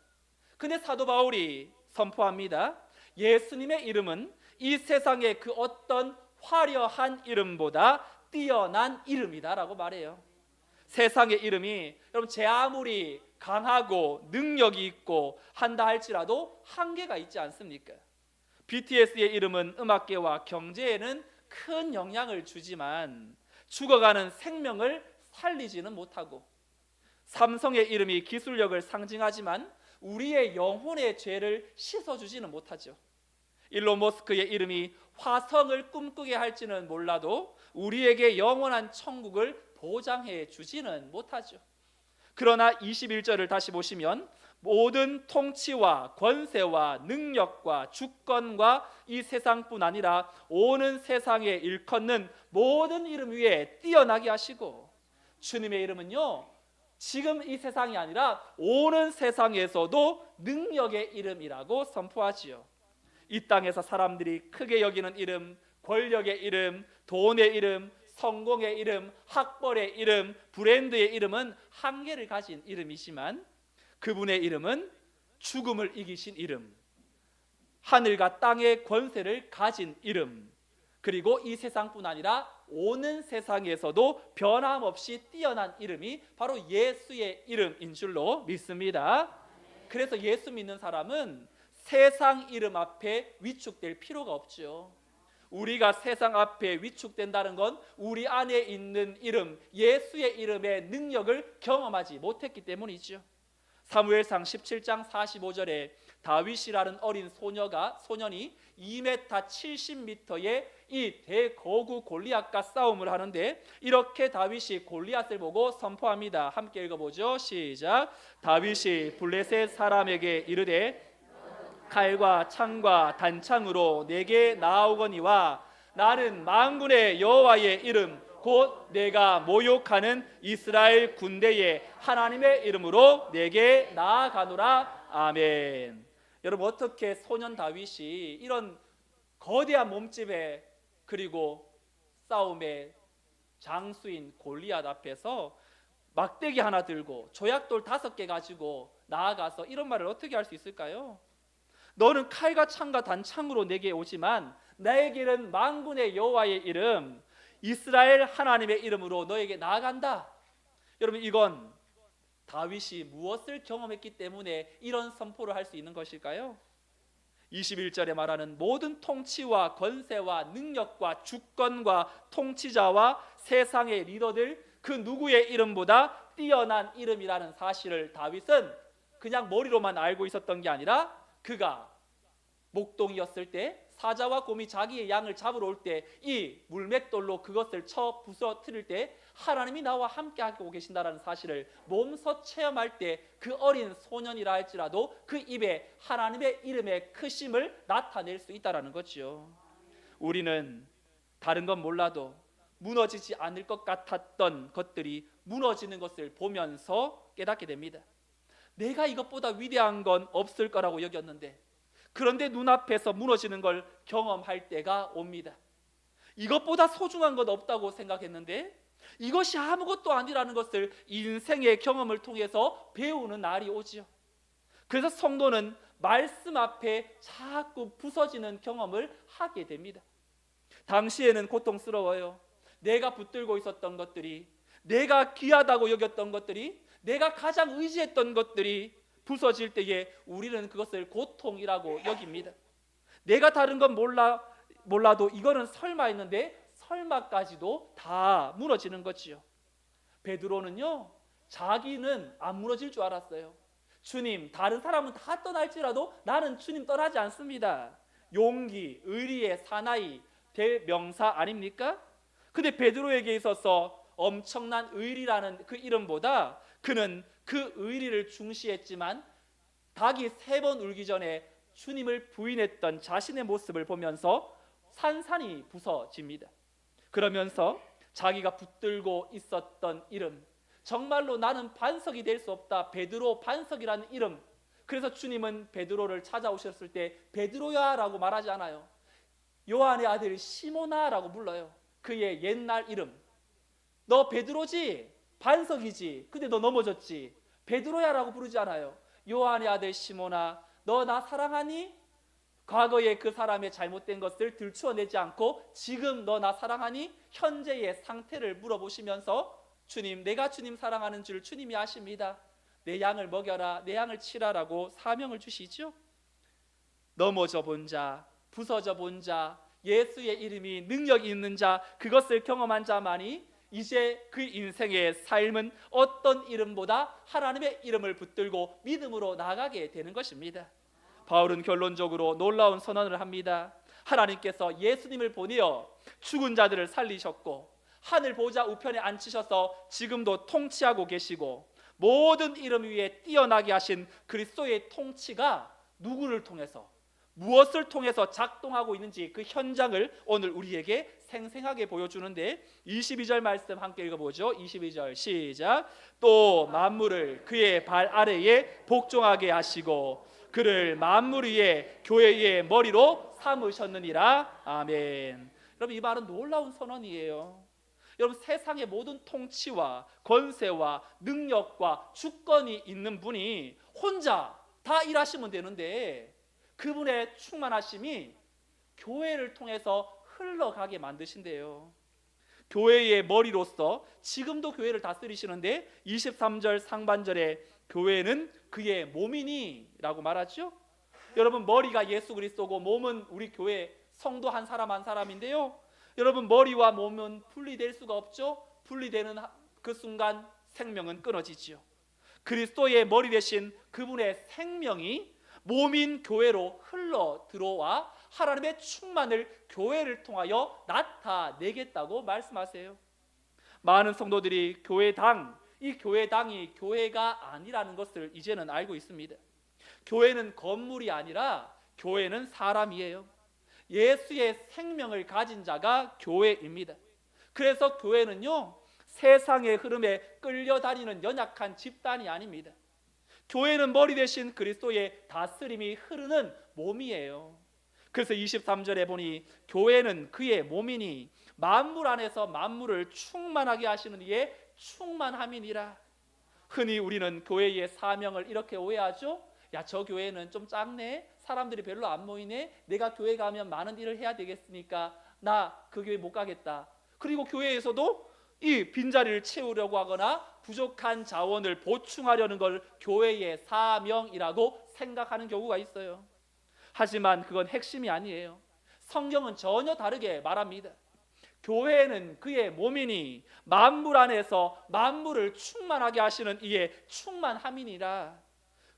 근데 사도 바울이 선포합니다. 예수님의 이름은 이 세상의 그 어떤 화려한 이름보다 뛰어난 이름이다라고 말해요. 세상의 이름이 여러분, 제 아무리 강하고 능력이 있고 한다 할지라도 한계가 있지 않습니까? BTS의 이름은 음악계와 경제에는 큰 영향을 주지만 죽어가는 생명을 살리지는 못하고, 삼성의 이름이 기술력을 상징하지만 우리의 영혼의 죄를 씻어주지는 못하죠. 일론 머스크의 이름이 화성을 꿈꾸게 할지는 몰라도 우리에게 영원한 천국을 보장해 주지는 못하죠. 그러나 21절을 다시 보시면 모든 통치와 권세와 능력과 주권과 이 세상뿐 아니라 오는 세상에 일컫는 모든 이름 위에 뛰어나게 하시고, 주님의 이름은요, 지금 이 세상이 아니라 오는 세상에서도 능력의 이름이라고 선포하지요. 이 땅에서 사람들이 크게 여기는 이름, 권력의 이름, 돈의 이름, 성공의 이름, 학벌의 이름, 브랜드의 이름은 한계를 가진 이름이지만 그분의 이름은 죽음을 이기신 이름, 하늘과 땅의 권세를 가진 이름, 그리고 이 세상뿐 아니라 오는 세상에서도 변함없이 뛰어난 이름이 바로 예수의 이름인 줄로 믿습니다. 그래서 예수 믿는 사람은 세상 이름 앞에 위축될 필요가 없죠. 우리가 세상 앞에 위축된다는 건 우리 안에 있는 이름, 예수의 이름의 능력을 경험하지 못했기 때문이죠. 사무엘상 17장 45절에 다윗이라는 어린 소년이 2m 70m의 이 대거구 골리앗과 싸움을 하는데, 이렇게 다윗이 골리앗을 보고 선포합니다. 함께 읽어보죠. 시작. 다윗이 블레셋 사람에게 이르되 칼과 창과 단창으로 내게 나아오거니와 나는 만군의 여호와의 이름 곧 내가 모욕하는 이스라엘 군대의 하나님의 이름으로 내게 나아가노라. 아멘. 여러분, 어떻게 소년 다윗이 이런 거대한 몸집에 그리고 싸움의 장수인 골리앗 앞에서 막대기 하나 들고 조약돌 5개 가지고 나아가서 이런 말을 어떻게 할 수 있을까요? 너는 칼과 창과 단창으로 내게 오지만 나에게는 만군의 여호와의 이름 이스라엘 하나님의 이름으로 너에게 나아간다. 여러분, 이건 다윗이 무엇을 경험했기 때문에 이런 선포를 할 수 있는 것일까요? 21절에 말하는 모든 통치와 권세와 능력과 주권과 통치자와 세상의 리더들 그 누구의 이름보다 뛰어난 이름이라는 사실을 다윗은 그냥 머리로만 알고 있었던 게 아니라, 그가 목동이었을 때 사자와 곰이 자기의 양을 잡으러 올 때 이 물맷돌로 그것을 쳐 부서뜨릴 때 하나님이 나와 함께하고 계신다는 사실을 몸소 체험할 때 그 어린 소년이라 할지라도 그 입에 하나님의 이름의 크심을 나타낼 수 있다는 거죠. 우리는 다른 건 몰라도 무너지지 않을 것 같았던 것들이 무너지는 것을 보면서 깨닫게 됩니다. 내가 이것보다 위대한 건 없을 거라고 여겼는데, 그런데 눈앞에서 무너지는 걸 경험할 때가 옵니다. 이것보다 소중한 것 없다고 생각했는데 이것이 아무것도 아니라는 것을 인생의 경험을 통해서 배우는 날이 오지요. 그래서 성도는 말씀 앞에 자꾸 부서지는 경험을 하게 됩니다. 당시에는 고통스러워요. 내가 붙들고 있었던 것들이, 내가 귀하다고 여겼던 것들이, 내가 가장 의지했던 것들이 부서질 때에 우리는 그것을 고통이라고 여깁니다. 내가 다른 건 몰라도 이거는 설마 했는데 설마까지도 다 무너지는 거지요. 베드로는요, 자기는 안 무너질 줄 알았어요. 주님, 다른 사람은 다 떠날지라도 나는 주님 떠나지 않습니다. 용기, 의리의 사나이, 대명사 아닙니까? 근데 베드로에게 있어서 엄청난 의리라는 그 이름보다 그는 그 의리를 중시했지만 닭이 3번 울기 전에 주님을 부인했던 자신의 모습을 보면서 산산이 부서집니다. 그러면서 자기가 붙들고 있었던 이름, 정말로 나는 반석이 될 수 없다, 베드로 반석이라는 이름. 그래서 주님은 베드로를 찾아오셨을 때 베드로야 라고 말하지 않아요. 요한의 아들 시모나 라고 불러요. 그의 옛날 이름. 너 베드로지? 반석이지? 근데 너 넘어졌지? 베드로야 라고 부르지 않아요. 요한의 아들 시모나, 너 나 사랑하니? 과거의 그 사람의 잘못된 것을 들추어내지 않고 지금 너 나 사랑하니? 현재의 상태를 물어보시면서 주님, 내가 주님 사랑하는 줄 주님이 아십니다. 내 양을 먹여라, 내 양을 치라라고 사명을 주시죠. 넘어져 본 자, 부서져 본 자, 예수의 이름이 능력이 있는 자, 그것을 경험한 자만이 이제 그 인생의 삶은 어떤 이름보다 하나님의 이름을 붙들고 믿음으로 나아가게 되는 것입니다. 바울은 결론적으로 놀라운 선언을 합니다. 하나님께서 예수님을 보내어 죽은 자들을 살리셨고 하늘 보좌 우편에 앉히셔서 지금도 통치하고 계시고 모든 이름 위에 뛰어나게 하신 그리스도의 통치가 누구를 통해서, 무엇을 통해서 작동하고 있는지 그 현장을 오늘 우리에게 생생하게 보여주는데, 22절 말씀 함께 읽어보죠. 22절 시작. 또 만물을 그의 발 아래에 복종하게 하시고 그를 만물 위에 교회의 머리로 삼으셨느니라. 아멘. 여러분, 이 말은 놀라운 선언이에요. 여러분, 세상의 모든 통치와 권세와 능력과 주권이 있는 분이 혼자 다 일하시면 되는데 그분의 충만하심이 교회를 통해서 흘러가게 만드신대요. 교회의 머리로서 지금도 교회를 다스리시는데 23절 상반절에 교회는 그의 몸이니 라고 말하죠. 여러분, 머리가 예수 그리스도고 몸은 우리 교회 성도 한 사람 한 사람인데요, 여러분 머리와 몸은 분리될 수가 없죠. 분리되는 그 순간 생명은 끊어지지요. 그리스도의 머리 대신 그분의 생명이 몸인 교회로 흘러 들어와 하나님의 충만을 교회를 통하여 나타내겠다고 말씀하세요. 많은 성도들이 교회당, 이 교회당이 교회가 아니라는 것을 이제는 알고 있습니다. 교회는 건물이 아니라 교회는 사람이에요. 예수의 생명을 가진 자가 교회입니다. 그래서 교회는요, 세상의 흐름에 끌려다니는 연약한 집단이 아닙니다. 교회는 머리 대신 그리스도의 다스림이 흐르는 몸이에요. 그래서 23절에 보니 교회는 그의 몸이니 만물 안에서 만물을 충만하게 하시는 이의 충만함이니라. 흔히 우리는 교회의 사명을 이렇게 오해하죠. 야, 저 교회는 좀 작네, 사람들이 별로 안 모이네, 내가 교회 가면 많은 일을 해야 되겠으니까 나 그 교회 못 가겠다. 그리고 교회에서도 이 빈자리를 채우려고 하거나 부족한 자원을 보충하려는 걸 교회의 사명이라고 생각하는 경우가 있어요. 하지만 그건 핵심이 아니에요. 성경은 전혀 다르게 말합니다. 교회는 그의 몸이니 만물 안에서 만물을 충만하게 하시는 이의 충만함이니라.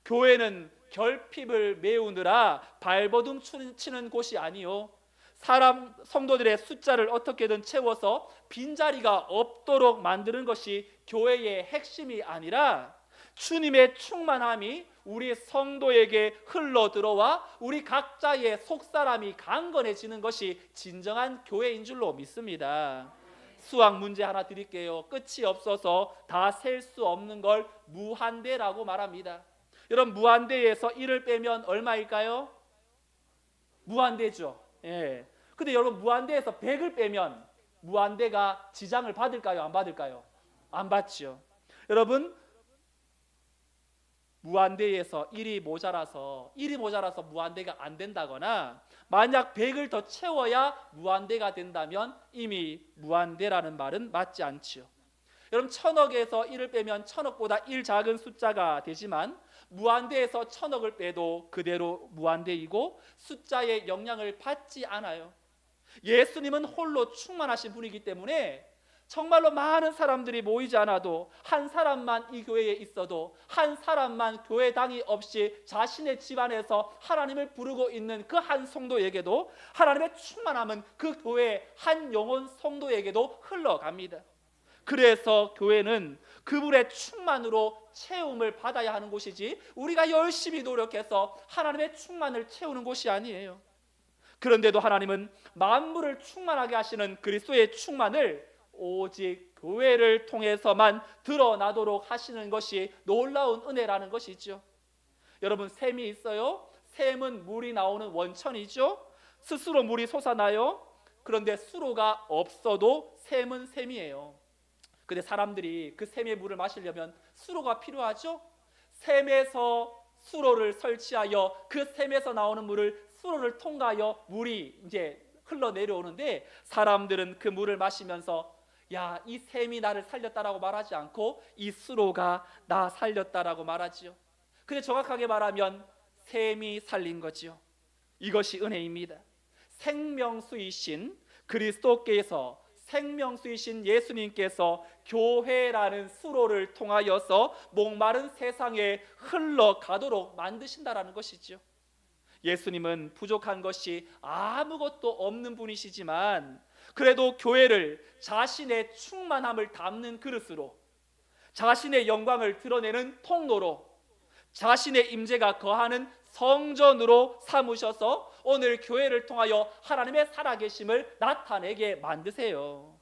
교회는 결핍을 메우느라 발버둥 치는 곳이 아니요, 사람 성도들의 숫자를 어떻게든 채워서 빈자리가 없도록 만드는 것이 교회의 핵심이 아니라 주님의 충만함이 우리 성도에게 흘러 들어와 우리 각자의 속사람이 강건해지는 것이 진정한 교회인 줄로 믿습니다. 수학 문제 하나 드릴게요. 끝이 없어서 다 셀 수 없는 걸 무한대라고 말합니다. 여러분, 무한대에서 1을 빼면 얼마일까요? 무한대죠. 예. 근데 여러분, 무한대에서 100을 빼면 무한대가 지장을 받을까요? 안 받을까요? 안 받죠. 여러분, 무한대에서 1이 모자라서 무한대가 안 된다거나 만약 100을 더 채워야 무한대가 된다면 이미 무한대라는 말은 맞지 않지요. 여러분, 1000억에서 1을 빼면 1000억보다 1 작은 숫자가 되지만 무한대에서 1000억을 빼도 그대로 무한대이고 숫자의 영향을 받지 않아요. 예수님은 홀로 충만하신 분이기 때문에 정말로 많은 사람들이 모이지 않아도 한 사람만 이 교회에 있어도 한 사람만 교회당이 없이 자신의 집안에서 하나님을 부르고 있는 그 한 성도에게도 하나님의 충만함은 그 교회의 한 영혼 성도에게도 흘러갑니다. 그래서 교회는 그분의 충만으로 채움을 받아야 하는 곳이지 우리가 열심히 노력해서 하나님의 충만을 채우는 곳이 아니에요. 그런데도 하나님은 만물을 충만하게 하시는 그리스도의 충만을 오직 교회를 통해서만 드러나도록 하시는 것이 놀라운 은혜라는 것이죠. 여러분, 샘이 있어요. 샘은 물이 나오는 원천이죠. 스스로 물이 솟아나요. 그런데 수로가 없어도 샘은 샘이에요. 근데 사람들이 그 샘의 물을 마시려면 수로가 필요하죠. 샘에서 수로를 설치하여 그 샘에서 나오는 물을 수로를 통과하여 물이 이제 흘러내려오는데 사람들은 그 물을 마시면서 야, 이 샘이 나를 살렸다라고 말하지 않고 이 수로가 나 살렸다라고 말하지요. 근데 정확하게 말하면 샘이 살린 거지요. 이것이 은혜입니다. 생명수이신 그리스도께서, 생명수이신 예수님께서 교회라는 수로를 통하여서 목마른 세상에 흘러가도록 만드신다라는 것이죠. 예수님은 부족한 것이 아무것도 없는 분이시지만 그래도 교회를 자신의 충만함을 담는 그릇으로, 자신의 영광을 드러내는 통로로, 자신의 임재가 거하는 성전으로 삼으셔서 오늘 교회를 통하여 하나님의 살아계심을 나타내게 만드세요.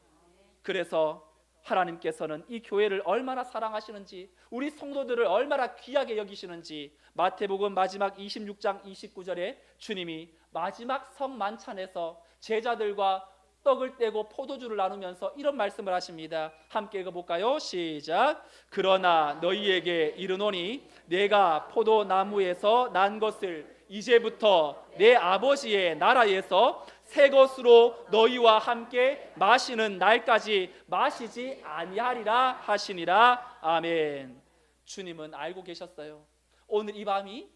그래서 하나님께서는 이 교회를 얼마나 사랑하시는지, 우리 성도들을 얼마나 귀하게 여기시는지 마태복음 마지막 26장 29절에 주님이 마지막 성만찬에서 제자들과 떡을 떼고 포도주를 나누면서 이런 말씀을 하십니다. 함께 읽어볼까요? 시작. 그러나 너희에게 이르노니 내가 포도나무에서 난 것을 이제부터 내 아버지의 나라에서 새 것으로 너희와 함께 마시는 날까지 마시지 아니하리라 하시니라. 아멘. 주님은 알고 계셨어요. 오늘 이 밤이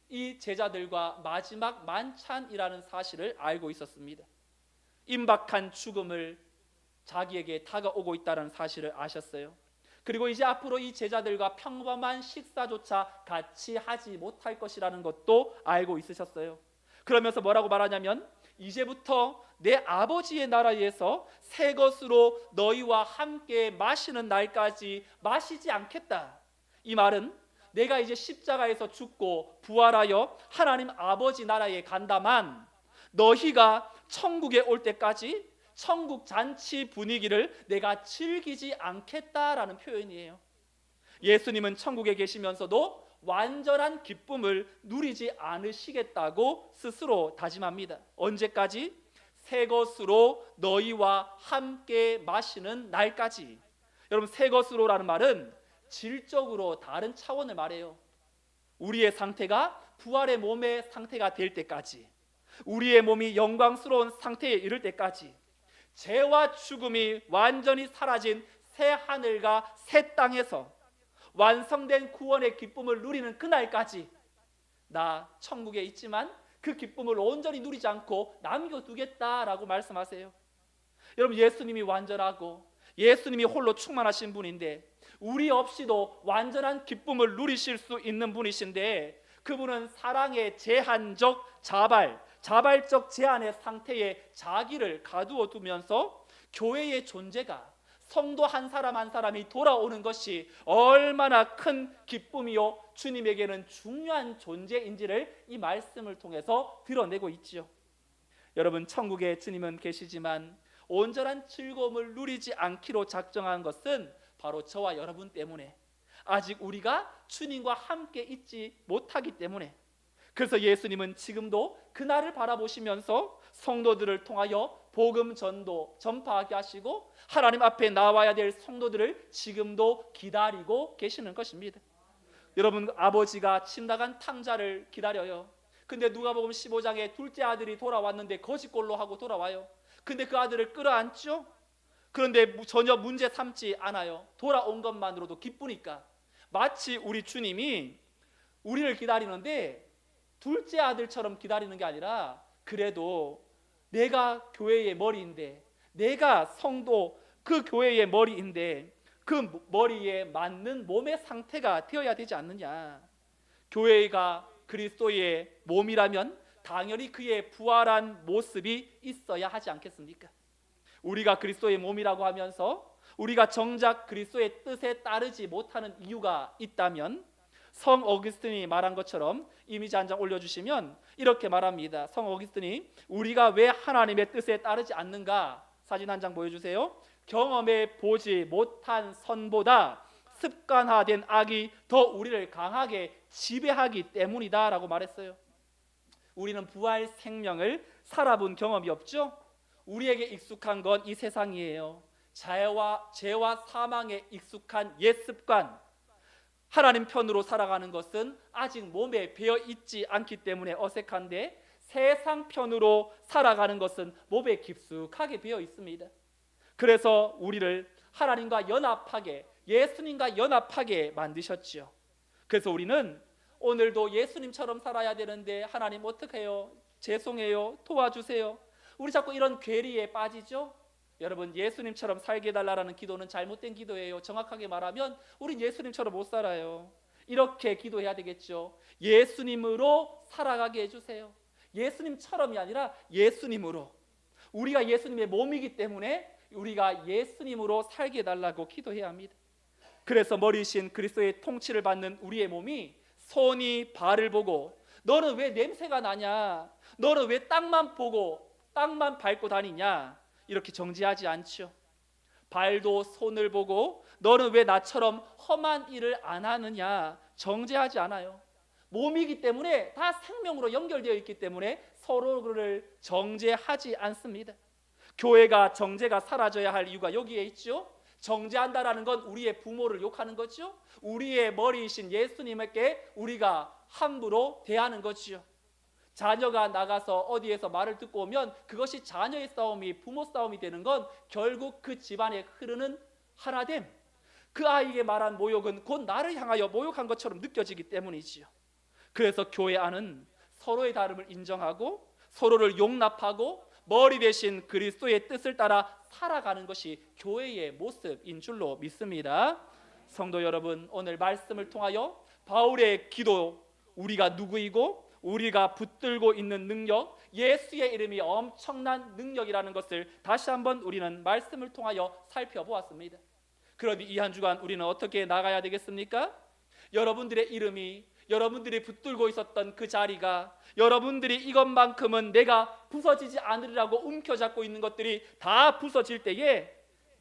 이 제자들과 마지막 만찬이라는 사실을 알고 있었습니다. 임박한 죽음을 자기에게 다가오고 있다는 사실을 아셨어요. 그리고 이제 앞으로 이 제자들과 평범한 식사조차 같이 하지 못할 것이라는 것도 알고 있으셨어요. 그러면서 뭐라고 말하냐면 이제부터 내 아버지의 나라에서 새 것으로 너희와 함께 마시는 날까지 마시지 않겠다. 이 말은 내가 이제 십자가에서 죽고 부활하여 하나님 아버지 나라에 간다만 너희가 천국에 올 때까지 천국 잔치 분위기를 내가 즐기지 않겠다라는 표현이에요. 예수님은 천국에 계시면서도 완전한 기쁨을 누리지 않으시겠다고 스스로 다짐합니다. 언제까지? 새 것으로 너희와 함께 마시는 날까지. 여러분, 새 것으로라는 말은 질적으로 다른 차원을 말해요. 우리의 상태가 부활의 몸의 상태가 될 때까지, 우리의 몸이 영광스러운 상태에 이를 때까지, 죄와 죽음이 완전히 사라진 새 하늘과 새 땅에서 완성된 구원의 기쁨을 누리는 그날까지 나 천국에 있지만 그 기쁨을 온전히 누리지 않고 남겨두겠다라고 말씀하세요. 여러분, 예수님이 완전하고 예수님이 홀로 충만하신 분인데 우리 없이도 완전한 기쁨을 누리실 수 있는 분이신데 그분은 사랑의 제한적 자발적 제한의 상태에 자기를 가두어 두면서 교회의 존재가 성도 한 사람 한 사람이 돌아오는 것이 얼마나 큰 기쁨이요 주님에게는 중요한 존재인지를 이 말씀을 통해서 드러내고 있지요. 여러분, 천국에 주님은 계시지만 온전한 즐거움을 누리지 않기로 작정한 것은 바로 저와 여러분 때문에, 아직 우리가 주님과 함께 있지 못하기 때문에, 그래서 예수님은 지금도 그날을 바라보시면서 성도들을 통하여 복음 전도 전파하게 하시고 하나님 앞에 나와야 될 성도들을 지금도 기다리고 계시는 것입니다. 여러분, 아버지가 집 나간 탕자를 기다려요. 근데 누가복음 15장에 둘째 아들이 돌아왔는데 거짓골로 하고 돌아와요. 근데 그 아들을 끌어안죠. 그런데 전혀 문제 삼지 않아요. 돌아온 것만으로도 기쁘니까. 마치 우리 주님이 우리를 기다리는데 둘째 아들처럼 기다리는 게 아니라 그래도 내가 교회의 머리인데, 내가 성도 그 교회의 머리인데 그 머리에 맞는 몸의 상태가 되어야 되지 않느냐. 교회가 그리스도의 몸이라면 당연히 그의 부활한 모습이 있어야 하지 않겠습니까? 우리가 그리스도의 몸이라고 하면서 우리가 정작 그리스도의 뜻에 따르지 못하는 이유가 있다면 성 어거스틴이 말한 것처럼 이미지 한 장 올려주시면 이렇게 말합니다. 성 어거스틴이 우리가 왜 하나님의 뜻에 따르지 않는가, 사진 한 장 보여주세요. 경험해 보지 못한 선보다 습관화된 악이 더 우리를 강하게 지배하기 때문이다 라고 말했어요. 우리는 부활 생명을 살아본 경험이 없죠. 우리에게 익숙한 건 이 세상이에요. 죄와 사망에 익숙한 옛 습관, 하나님 편으로 살아가는 것은 아직 몸에 배어 있지 않기 때문에 어색한데 세상 편으로 살아가는 것은 몸에 깊숙하게 배어 있습니다. 그래서 우리를 하나님과 연합하게, 예수님과 연합하게 만드셨지요. 그래서 우리는 오늘도 예수님처럼 살아야 되는데 하나님 어떻게 해요? 죄송해요, 도와주세요. 우리 자꾸 이런 괴리에 빠지죠. 여러분, 예수님처럼 살게 해달라는 기도는 잘못된 기도예요. 정확하게 말하면 우린 예수님처럼 못 살아요. 이렇게 기도해야 되겠죠. 예수님으로 살아가게 해주세요. 예수님처럼이 아니라 예수님으로. 우리가 예수님의 몸이기 때문에 우리가 예수님으로 살게 해달라고 기도해야 합니다. 그래서 머리신 그리스도의 통치를 받는 우리의 몸이 손이 발을 보고 너는 왜 냄새가 나냐, 너는 왜 땅만 보고 땅만 밟고 다니냐, 이렇게 정지하지 않죠. 발도 손을 보고 너는 왜 나처럼 험한 일을 안 하느냐, 정죄하지 않아요. 몸이기 때문에 다 생명으로 연결되어 있기 때문에 서로를 정죄하지 않습니다. 교회가 정죄가 사라져야 할 이유가 여기에 있죠. 정죄한다라는 건 우리의 부모를 욕하는 거죠. 우리의 머리이신 예수님께 우리가 함부로 대하는 거지요. 자녀가 나가서 어디에서 말을 듣고 오면 그것이 자녀의 싸움이 부모 싸움이 되는 건 결국 그 집안에 흐르는 하나됨, 그 아이에게 말한 모욕은 곧 나를 향하여 모욕한 것처럼 느껴지기 때문이지요. 그래서 교회 안은 서로의 다름을 인정하고 서로를 용납하고 머리 대신 그리스도의 뜻을 따라 살아가는 것이 교회의 모습인 줄로 믿습니다. 성도 여러분, 오늘 말씀을 통하여 바울의 기도, 우리가 누구이고 우리가 붙들고 있는 능력, 예수의 이름이 엄청난 능력이라는 것을 다시 한번 우리는 말씀을 통하여 살펴보았습니다. 그러니 이 한 주간 우리는 어떻게 나가야 되겠습니까? 여러분들의 이름이, 여러분들이 붙들고 있었던 그 자리가, 여러분들이 이것만큼은 내가 부서지지 않으리라고 움켜잡고 있는 것들이 다 부서질 때에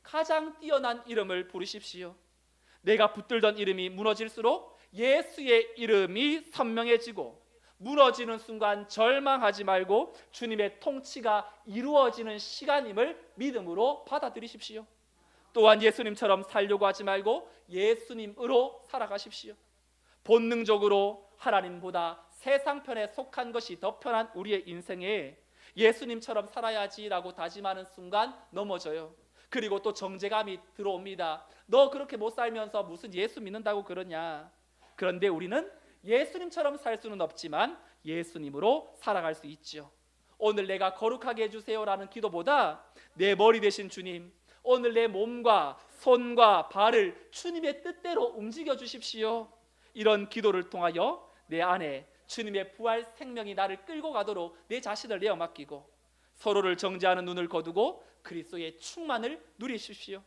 가장 뛰어난 이름을 부르십시오. 내가 붙들던 이름이 무너질수록 예수의 이름이 선명해지고, 무너지는 순간 절망하지 말고 주님의 통치가 이루어지는 시간임을 믿음으로 받아들이십시오. 또한 예수님처럼 살려고 하지 말고 예수님으로 살아가십시오. 본능적으로 하나님보다 세상 편에 속한 것이 더 편한 우리의 인생에 예수님처럼 살아야지라고 다짐하는 순간 넘어져요. 그리고 또 정죄감이 들어옵니다. 너 그렇게 못 살면서 무슨 예수 믿는다고 그러냐. 그런데 우리는 예수님처럼 살 수는 없지만 예수님으로 살아갈 수 있죠. 오늘 내가 거룩하게 해주세요라는 기도보다 내 머리 되신 주님, 오늘 내 몸과 손과 발을 주님의 뜻대로 움직여 주십시오. 이런 기도를 통하여 내 안에 주님의 부활 생명이 나를 끌고 가도록 내 자신을 내어 맡기고, 서로를 정죄하는 눈을 거두고 그리스도의 충만을 누리십시오.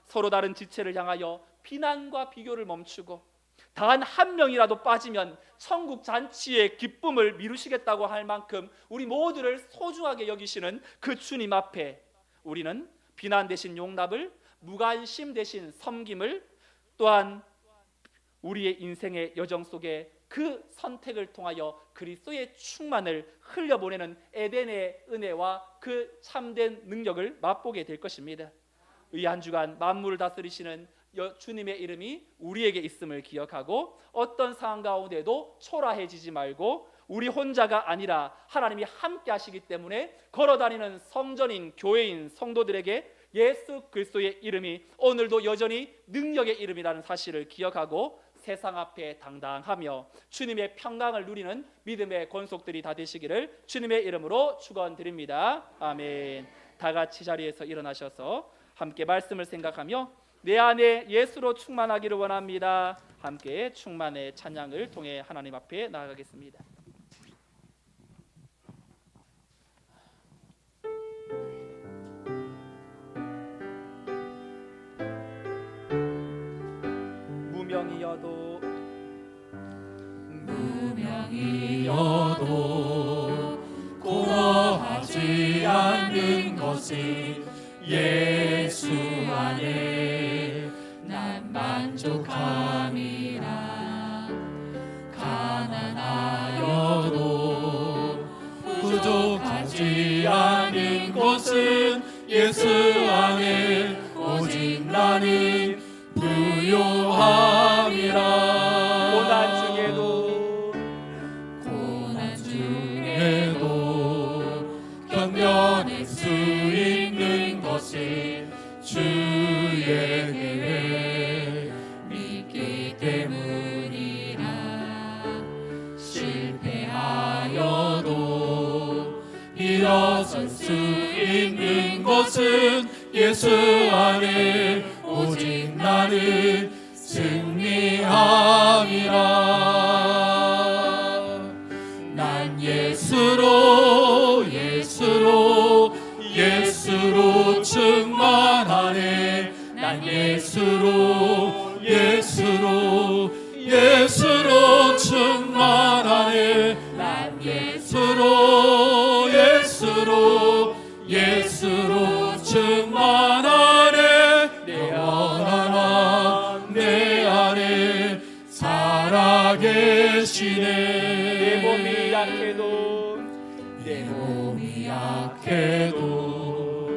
서로 다른 지체를 향하여 비난과 비교를 멈추고, 단 한 명이라도 빠지면 천국 잔치의 기쁨을 미루시겠다고 할 만큼 우리 모두를 소중하게 여기시는 그 주님 앞에 우리는 비난 대신 용납을, 무관심 대신 섬김을, 또한 우리의 인생의 여정 속에 그 선택을 통하여 그리스도의 충만을 흘려보내는 에덴의 은혜와 그 참된 능력을 맛보게 될 것입니다. 이 한 주간 만물을 다스리시는 주님의 이름이 우리에게 있음을 기억하고, 어떤 상황 가운데도 초라해지지 말고 우리 혼자가 아니라 하나님이 함께 하시기 때문에 걸어다니는 성전인 교회인 성도들에게 예수 그리스도의 이름이 오늘도 여전히 능력의 이름이라는 사실을 기억하고 세상 앞에 당당하며 주님의 평강을 누리는 믿음의 권속들이 다 되시기를 주님의 이름으로 축원드립니다. 아멘. 다 같이 자리에서 일어나셔서 함께 말씀을 생각하며 내 안에 예수로 충만하기를 원합니다. 함께 충만의 찬양을 통해 하나님 앞에 나아가겠습니다. 무명이어도 고어하지 않는 것은 예수 안에 난 만족함이라. 가난하여도 부족하지 않은 것은 예수 안에 오직 나는 부요함이라. 고난 중에도 견뎌낼 수 있는 것은 주의 계획 믿기 때문이라. 실패하여도 일어설 수 있는 것은 예수 안에 오직 나는 승리함이라. 난 예수로 충만하네. 난 예수로 충만하네. 난 예수로 충만하네. 내 영원한 내 안에 살아계시네. 내 몸이 약해도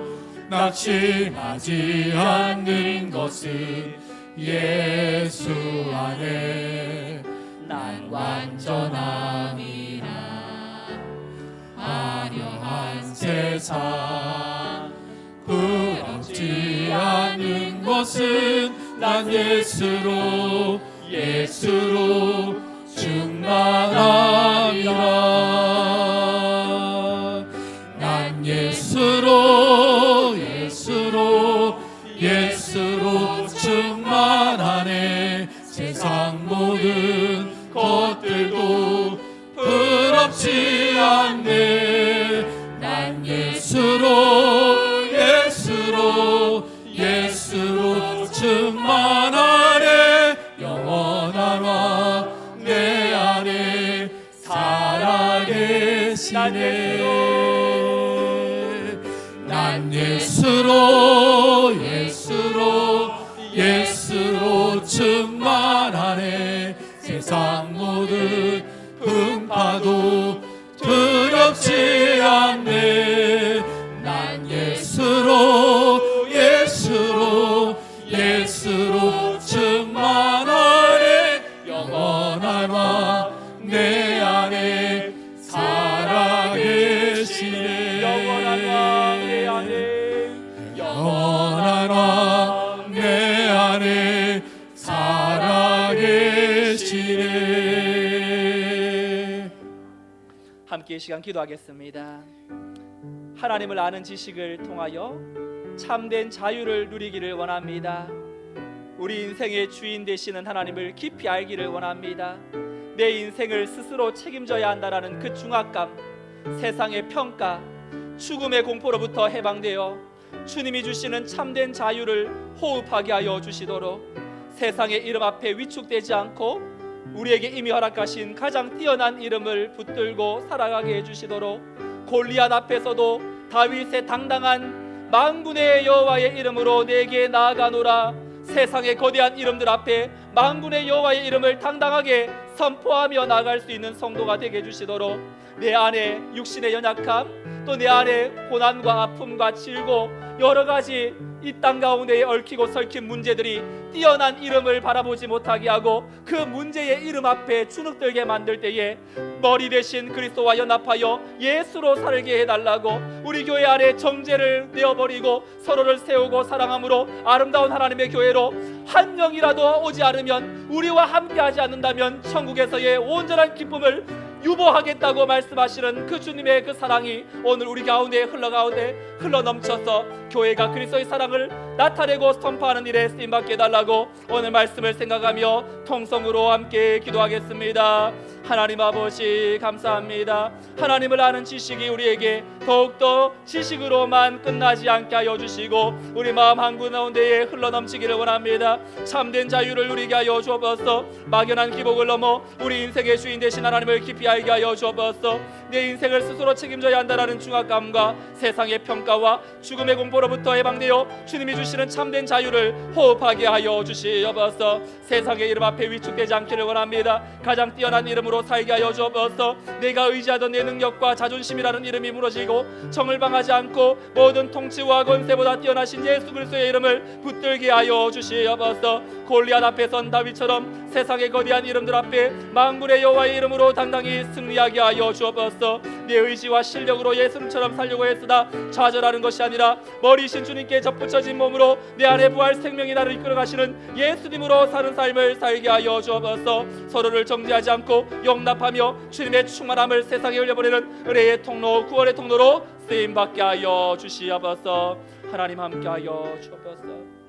낙심하지 않는 것은 예수 안에 난 완전함이라. 화려한 세상 부럽지 않는 것은 난 예수로 충만 충만함이라. 난 예수로 충만하네. 세상 모든 것들도 부럽지 않네. 난 예수로 충만하네. 영원한 왕 내 안에 살아계시네. 난 예수로 충만하네. 세상 모든 풍파도 두렵지 않네. 난 예수로 충만하네. 영원한 왕 내 안에 살아계시네. 영원한 왕 내 안에 살아계시네. 함께 이 시간 기도하겠습니다. 하나님을 아는 지식을 통하여 참된 자유를 누리기를 원합니다. 우리 인생의 주인 되시는 하나님을 깊이 알기를 원합니다. 내 인생을 스스로 책임져야 한다라는 그 중압감, 세상의 평가, 죽음의 공포로부터 해방되어 주님이 주시는 참된 자유를 호흡하게 하여 주시도록 세상의 이름 앞에 위축되지 않고 우리에게 이미 허락하신 가장 뛰어난 이름을 붙들고 살아가게 해주시도록 골리앗 앞에서도 다윗의 당당한 만군의 여호와의 이름으로 내게 나아가노라. 세상의 거대한 이름들 앞에 만군의 여호와의 이름을 당당하게 선포하며 나아갈 수 있는 성도가 되게 해주시도록 내 안에 육신의 연약함, 또 내 안에 고난과 아픔과 질고 여러 가지 이 땅 가운데에 얽히고 설킨 문제들이 뛰어난 이름을 바라보지 못하게 하고 그 문제의 이름 앞에 주눅들게 만들 때에 머리 대신 그리스도와 연합하여 예수로 살게 해달라고, 우리 교회 안에 정죄를 내어버리고 서로를 세우고 사랑함으로 아름다운 하나님의 교회로 한 명이라도 오지 않으면, 우리와 함께하지 않는다면 천국에서의 온전한 기쁨을 유보하겠다고 말씀하시는 그 주님의 그 사랑이 오늘 우리 가운데 흘러넘쳐서 교회가 그리스도의 사랑을 나타내고 선포하는 일에 쓰임받게 해달라고 오늘 말씀을 생각하며 통성으로 함께 기도하겠습니다. 하나님 아버지 감사합니다. 하나님을 아는 지식이 우리에게 더욱더 지식으로만 끝나지 않게 하여 주시고 우리 마음 한 가운데에 흘러넘치기를 원합니다. 참된 자유를 누리게 하여 주옵소서. 막연한 기복을 넘어 우리 인생의 주인 되신 하나님을 깊이 알게 하여 주옵소서. 내 인생을 스스로 책임져야 한다는 중압감과 세상의 평가와 죽음의 공포로부터 해방되어 주님이 주시는 참된 자유를 호흡하게 하여 주시옵소서. 세상의 이름 앞에 위축되지 않기를 원합니다. 가장 뛰어난 이름으로 살게 하여 주옵소서. 내가 의지하던 내 능력과 자존심이라는 이름이 무너지고 정을 방하지 않고 모든 통치와 권세보다 뛰어나신 예수 그리스도의 이름을 붙들게 하여 주시옵소서. 골리앗 앞에 선 다윗처럼 세상의 거대한 이름들 앞에 만군의 여호와의 이름으로 당당히 승리하게 하여 주옵소서. 내 의지와 실력으로 예수님처럼 살려고 했으나 좌절하는 것이 아니라 머리신 주님께 접붙여진 몸으로 내 안에 부활 생명이 나를 이끌어가시는 예수님으로 사는 삶을 살게 하여 주옵소서. 서로를 정죄하지 않고 용납하며 주님의 충만함을 세상에 흘려보내는 은혜의 통로, 구원의 통로로 쓰임받게 하여 주시옵소서. 하나님 함께하여 주옵소서.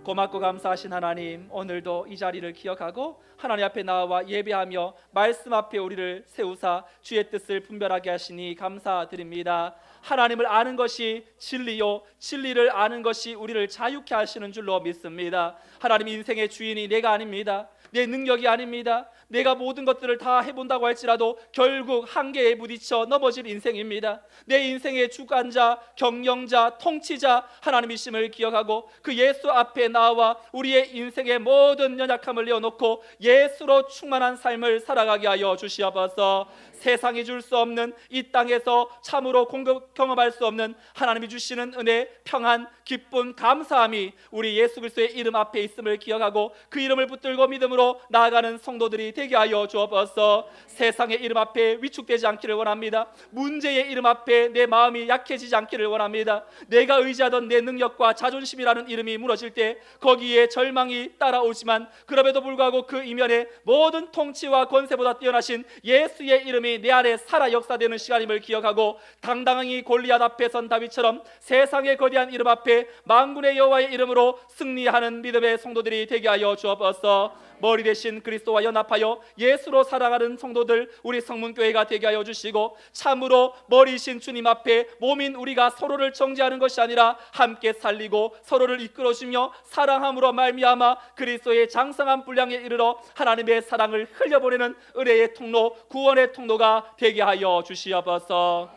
고맙고 감사하신 하나님, 오늘도 이 자리를 기억하고 하나님 앞에 나와 예배하며 말씀 앞에 우리를 세우사 주의 뜻을 분별하게 하시니 감사드립니다. 하나님을 아는 것이 진리요, 진리를 아는 것이 우리를 자유케 하시는 줄로 믿습니다. 하나님, 인생의 주인이 내가 아닙니다. 내 능력이 아닙니다. 내가 모든 것들을 다 해본다고 할지라도 결국 한계에 부딪혀 넘어질 인생입니다. 내 인생의 주관자, 경영자, 통치자 하나님이심을 기억하고 그 예수 앞에 나와 우리의 인생의 모든 연약함을 내어놓고 예수로 충만한 삶을 살아가게 하여 주시옵소서. 세상이 줄 수 없는 이 땅에서 참으로 경험할 수 없는 하나님이 주시는 은혜, 평안, 기쁨, 감사함이 우리 예수 그리스도의 이름 앞에 있음을 기억하고 그 이름을 붙들고 믿음으로 믿음으로 나아가는 성도들이 되게 하여 주옵소서. 세상의 이름 앞에 위축되지 않기를 원합니다. 문제의 이름 앞에 내 마음이 약해지지 않기를 원합니다. 내가 의지하던 내 능력과 자존심이라는 이름이 무너질 때 거기에 절망이 따라오지만 그럼에도 불구하고 그 이면에 모든 통치와 권세보다 뛰어나신 예수의 이름이 내 안에 살아 역사되는 시간임을 기억하고 당당히 골리앗 앞에 선 다윗처럼 세상의 거대한 이름 앞에 만군의 여호와의 이름으로 승리하는 믿음의 성도들이 되게 하여 주옵소서. 머리 대신 그리스도와 연합하여 예수로 살아가는 성도들 우리 성문교회가 되게 하여 주시고 참으로 머리신 주님 앞에 몸인 우리가 서로를 정죄하는 것이 아니라 함께 살리고 서로를 이끌어주며 사랑함으로 말미암아 그리스도의 장성한 분량에 이르러 하나님의 사랑을 흘려보내는 은혜의 통로, 구원의 통로가 되게 하여 주시옵소서.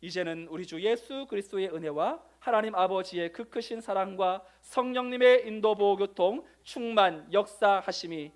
이제는 우리 주 예수 그리스도의 은혜와 하나님 아버지의 그 크신 사랑과 성령님의 인도 보호 교통 충만 역사하심이,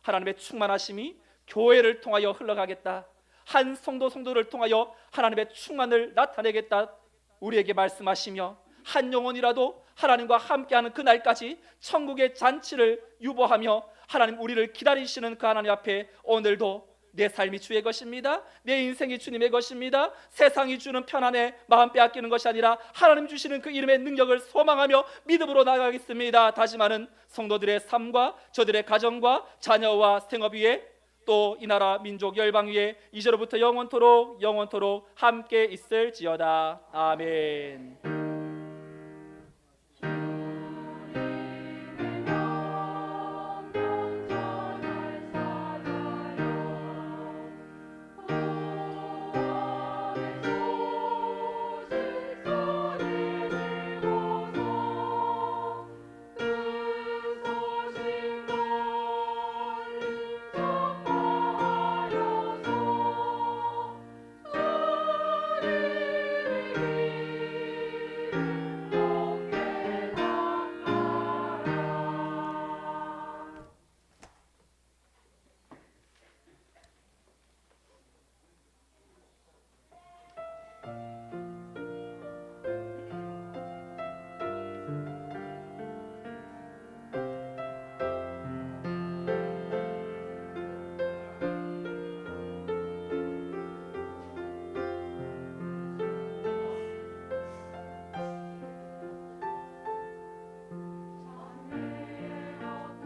하나님의 충만하심이 교회를 통하여 흘러가겠다, 한 성도를 통하여 하나님의 충만을 나타내겠다 우리에게 말씀하시며 한 영혼이라도 하나님과 함께하는 그날까지 천국의 잔치를 유보하며 하나님 우리를 기다리시는 그 하나님 앞에 오늘도 내 삶이 주의 것입니다. 내 인생이 주님의 것입니다. 세상이 주는 편안에 마음 빼앗기는 것이 아니라 하나님 주시는 그 이름의 능력을 소망하며 믿음으로 나아가겠습니다. 다짐하는 성도들의 삶과 저들의 가정과 자녀와 생업 위에 또 이 나라 민족 열방 위에 이제로부터 영원토록 함께 있을지어다. 아멘.